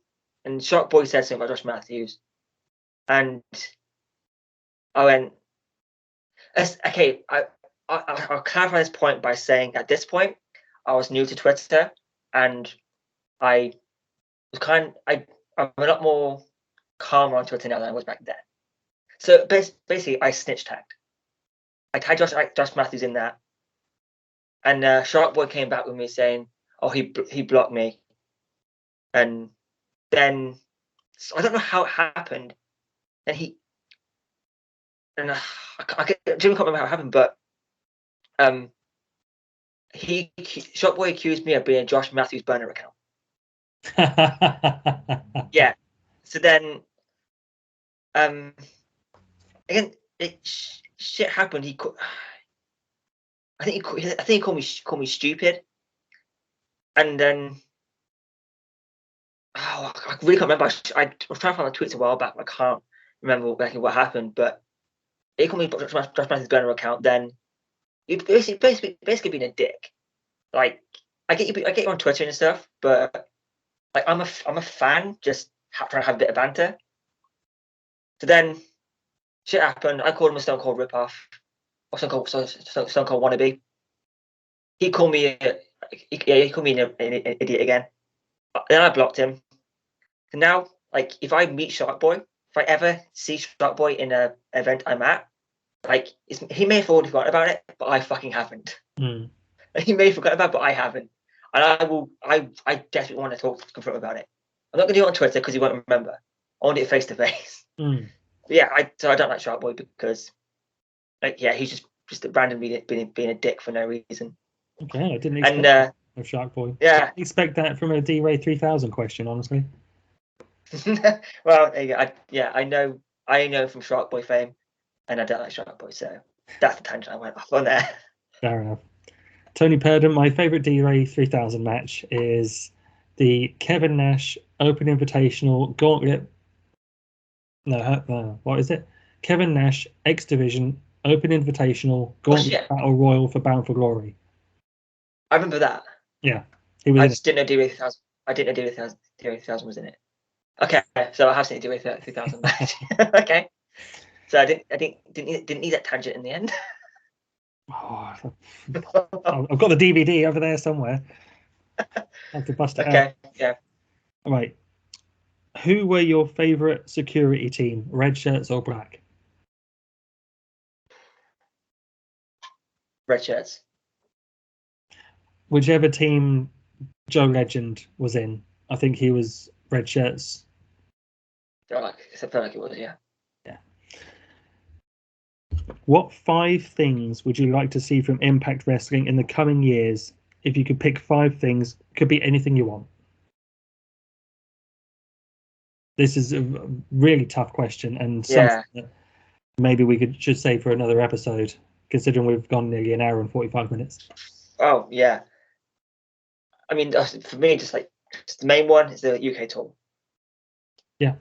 Shark Boy said something about Josh Matthews, and I went, okay. I'll clarify this point by saying at this point I was new to Twitter, and I was I'm a lot more calmer on Twitter now than I was back then. So basically, I snitch tagged. I tagged Josh Matthews in that, and Shark Boy came back with me saying, "Oh, he blocked me," and then so I don't know how it happened. Then I can't remember how it happened, but Shark Boy accused me of being a Josh Matthews burner account. Yeah. So then, again, shit happened. I think he called me stupid, and then I really can't remember. I was trying to find the tweets a while back. I can't remember exactly what happened, but he called me Josh Matthews burner account. Then you basically being a dick. Like I get you on Twitter and stuff, but like I'm a fan, just trying to have a bit of banter. So then shit happened. I called him a Stone Cold ripoff, or Stone Cold wannabe. He called me an idiot again. Then I blocked him. So now, like, if I meet Shark Boy, if I ever see Shark Boy in an event I'm at, like, he may have already forgotten about it, but I fucking haven't. Mm. He may have forgotten about it, but I haven't. And I desperately want to confront him about it. I'm not going to do it on Twitter because he won't remember. I want it face to face. Yeah, I don't like Shark Boy because, like, yeah, he's just randomly being a dick for no reason. Okay, I didn't expect that of Shark Boy. Yeah, I didn't expect that from a D-Ray 3000 question, honestly. well, there you go. I know from Shark Boy fame, and I don't like Shark Boy, so that's the tangent I went off on there. Fair enough. Tony Purdom, my favourite D-Ray 3000 match is the Kevin Nash Open Invitational Gauntlet. No, what is it? Kevin Nash X Division Open Invitational Gauntlet Battle Royal for Bound for Glory. I remember that. Yeah, he was. I just didn't know D-Ray 3000. I didn't know D-Ray 3000 was in it. Okay, so I have seen D-Ray 3000 match. Okay, so I didn't need that tangent in the end. Oh, I've got the DVD over there somewhere. I have to bust it out. Okay, yeah. All right. Who were your favourite security team, red shirts or black? Red shirts. Whichever team Joe Legend was in, I think he was red shirts. I felt like it was, yeah. Yeah. What 5 things would you like to see from Impact Wrestling in the coming years? If you could pick 5 things, could be anything you want. This is a really tough question, and something that maybe we could just say for another episode, considering we've gone nearly an hour and 45 minutes. Oh, yeah. I mean, for me, just the main one is the UK tour. Yeah.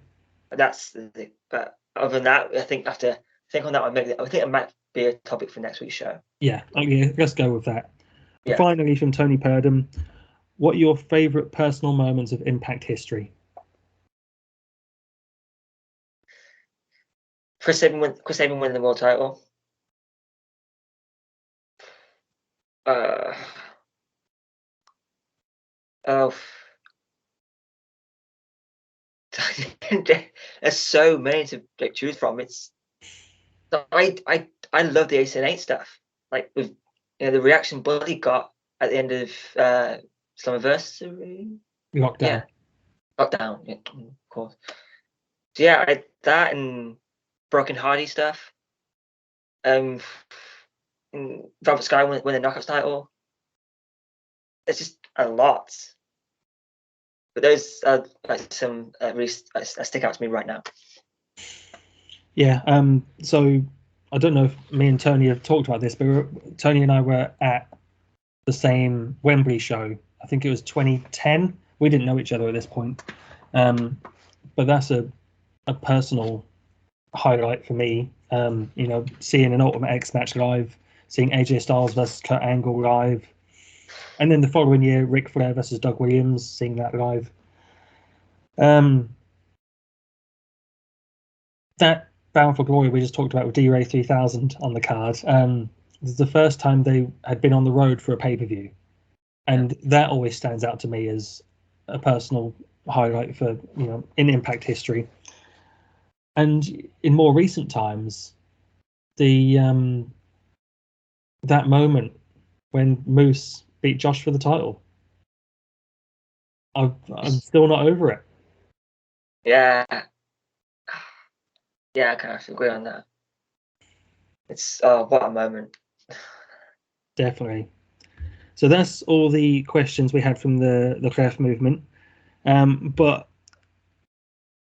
That's the but other than that, I think I have to think on that one. Maybe I think it might be a topic for next week's show. Yeah, okay, let's go with that. Yeah. Finally, from Tony Purdom, what are your favourite personal moments of Impact history? Chris Sabin winning the world title. There's so many to choose from. I love the Ace and 8 stuff. Like with the reaction Buddy got at the end of Slammiversary. Lockdown. Yeah, Lockdown. Yeah, of course. So yeah, that and Broken Hardy stuff. Velvet Sky win the Knockouts title. It's just a lot. But those are some really stick out to me right now. Yeah. So I don't know if me and Tony have talked about this, but Tony and I were at the same Wembley show. I think it was 2010. We didn't know each other at this point, but that's a personal highlight for me. Seeing an Ultimate X match live, seeing AJ Styles versus Kurt Angle live, and then the following year, Ric Flair versus Doug Williams, seeing that live. That Bound for Glory we just talked about with D-Ray 3000 on the card. This is the first time they had been on the road for a pay-per-view, and that always stands out to me as a personal highlight for in Impact history. And in more recent times, the that moment when Moose beat Josh for the title, I'm still not over it. Yeah, I kind of agree on that. It's what a moment. Definitely. So that's all the questions we had from the craft movement. But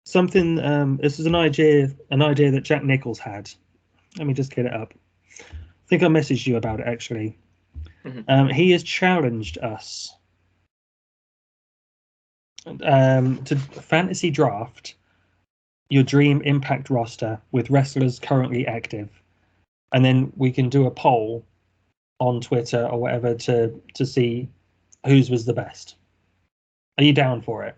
something, this is an idea that Jack Nichols had. Let me just get it up. I think I messaged you about it actually. Mm-hmm. He has challenged us to fantasy draft your dream Impact roster with wrestlers currently active, and then we can do a poll on Twitter or whatever to see whose was the best. Are you down for it?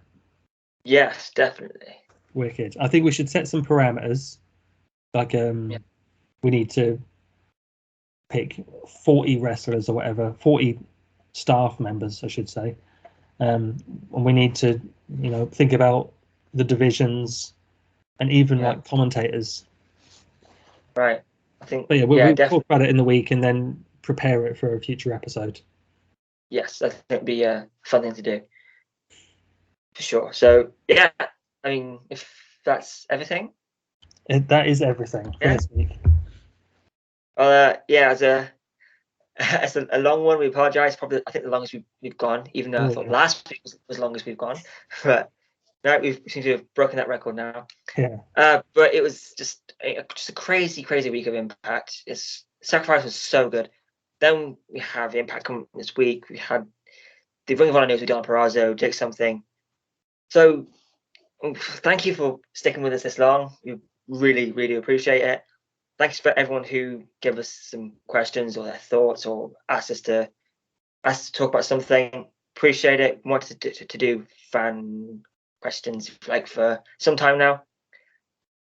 Yes, definitely. Wicked. I think we should set some parameters. Like we need to pick 40 wrestlers or whatever, 40 staff members, I should say. And we need to, think about the divisions and even like commentators. Right. I think. But we'll talk about it in the week and then prepare it for a future episode. Yes, I think it'd be a fun thing to do. For sure. So yeah, I mean, if that's everything. That is everything for this week. Yeah, as a long one, we apologise. Probably, I think the longest we've gone, even though I thought last week was as long as we've gone. But no, we seem to have broken that record now. Yeah. But it was just a crazy week of Impact. Sacrifice was so good. Then we have Impact coming this week. We had the Ring of Honor news with Deonna Purrazzo, Jake something. So thank you for sticking with us this long. We really appreciate it. Thanks for everyone who gave us some questions or their thoughts or asked us to talk about something. Appreciate it. Wanted to do fan questions like for some time now.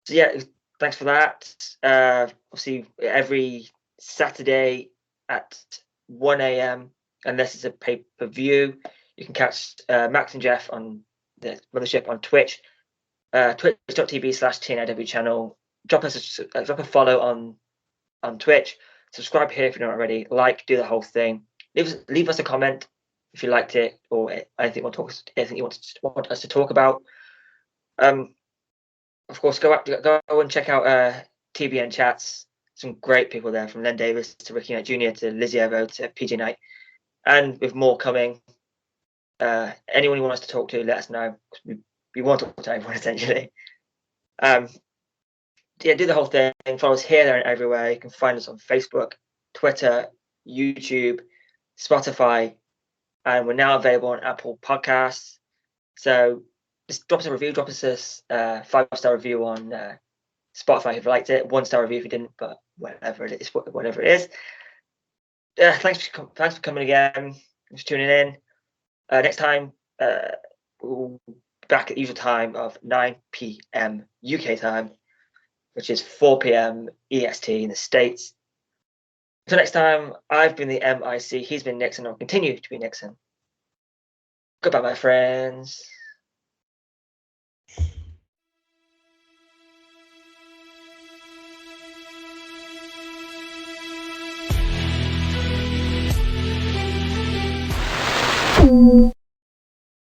So yeah, thanks for that. Obviously every Saturday at 1 a.m. unless it's a pay-per-view, you can catch Max and Jeff on the Mothership on Twitch, twitch.tv/TNIW channel. Drop a follow on Twitch. Subscribe here if you're not already. Do the whole thing. Leave us a comment if you liked it or anything you want us to talk about. Of course, go and check out TBN chats. Some great people there, from Len Davis to Ricky Knight Jr. to Lizzie Evo to PJ Knight, and with more coming. Anyone you want us to talk to, let us know. We want to talk to everyone essentially. Yeah, do the whole thing. Follow us here, there, and everywhere. You can find us on Facebook, Twitter, YouTube, Spotify, and we're now available on Apple Podcasts. So just drop us a review. Drop us a 5-star review on Spotify if you liked it. 1-star review if you didn't, but whatever it is. Thanks for coming again. Thanks for tuning in. Next time, we'll be back at the usual time of 9 p.m. UK time, which is 4 p.m. EST in the States. Until next time, I've been the MIC, he's been Nixon, and I'll continue to be Nixon. Goodbye, my friends.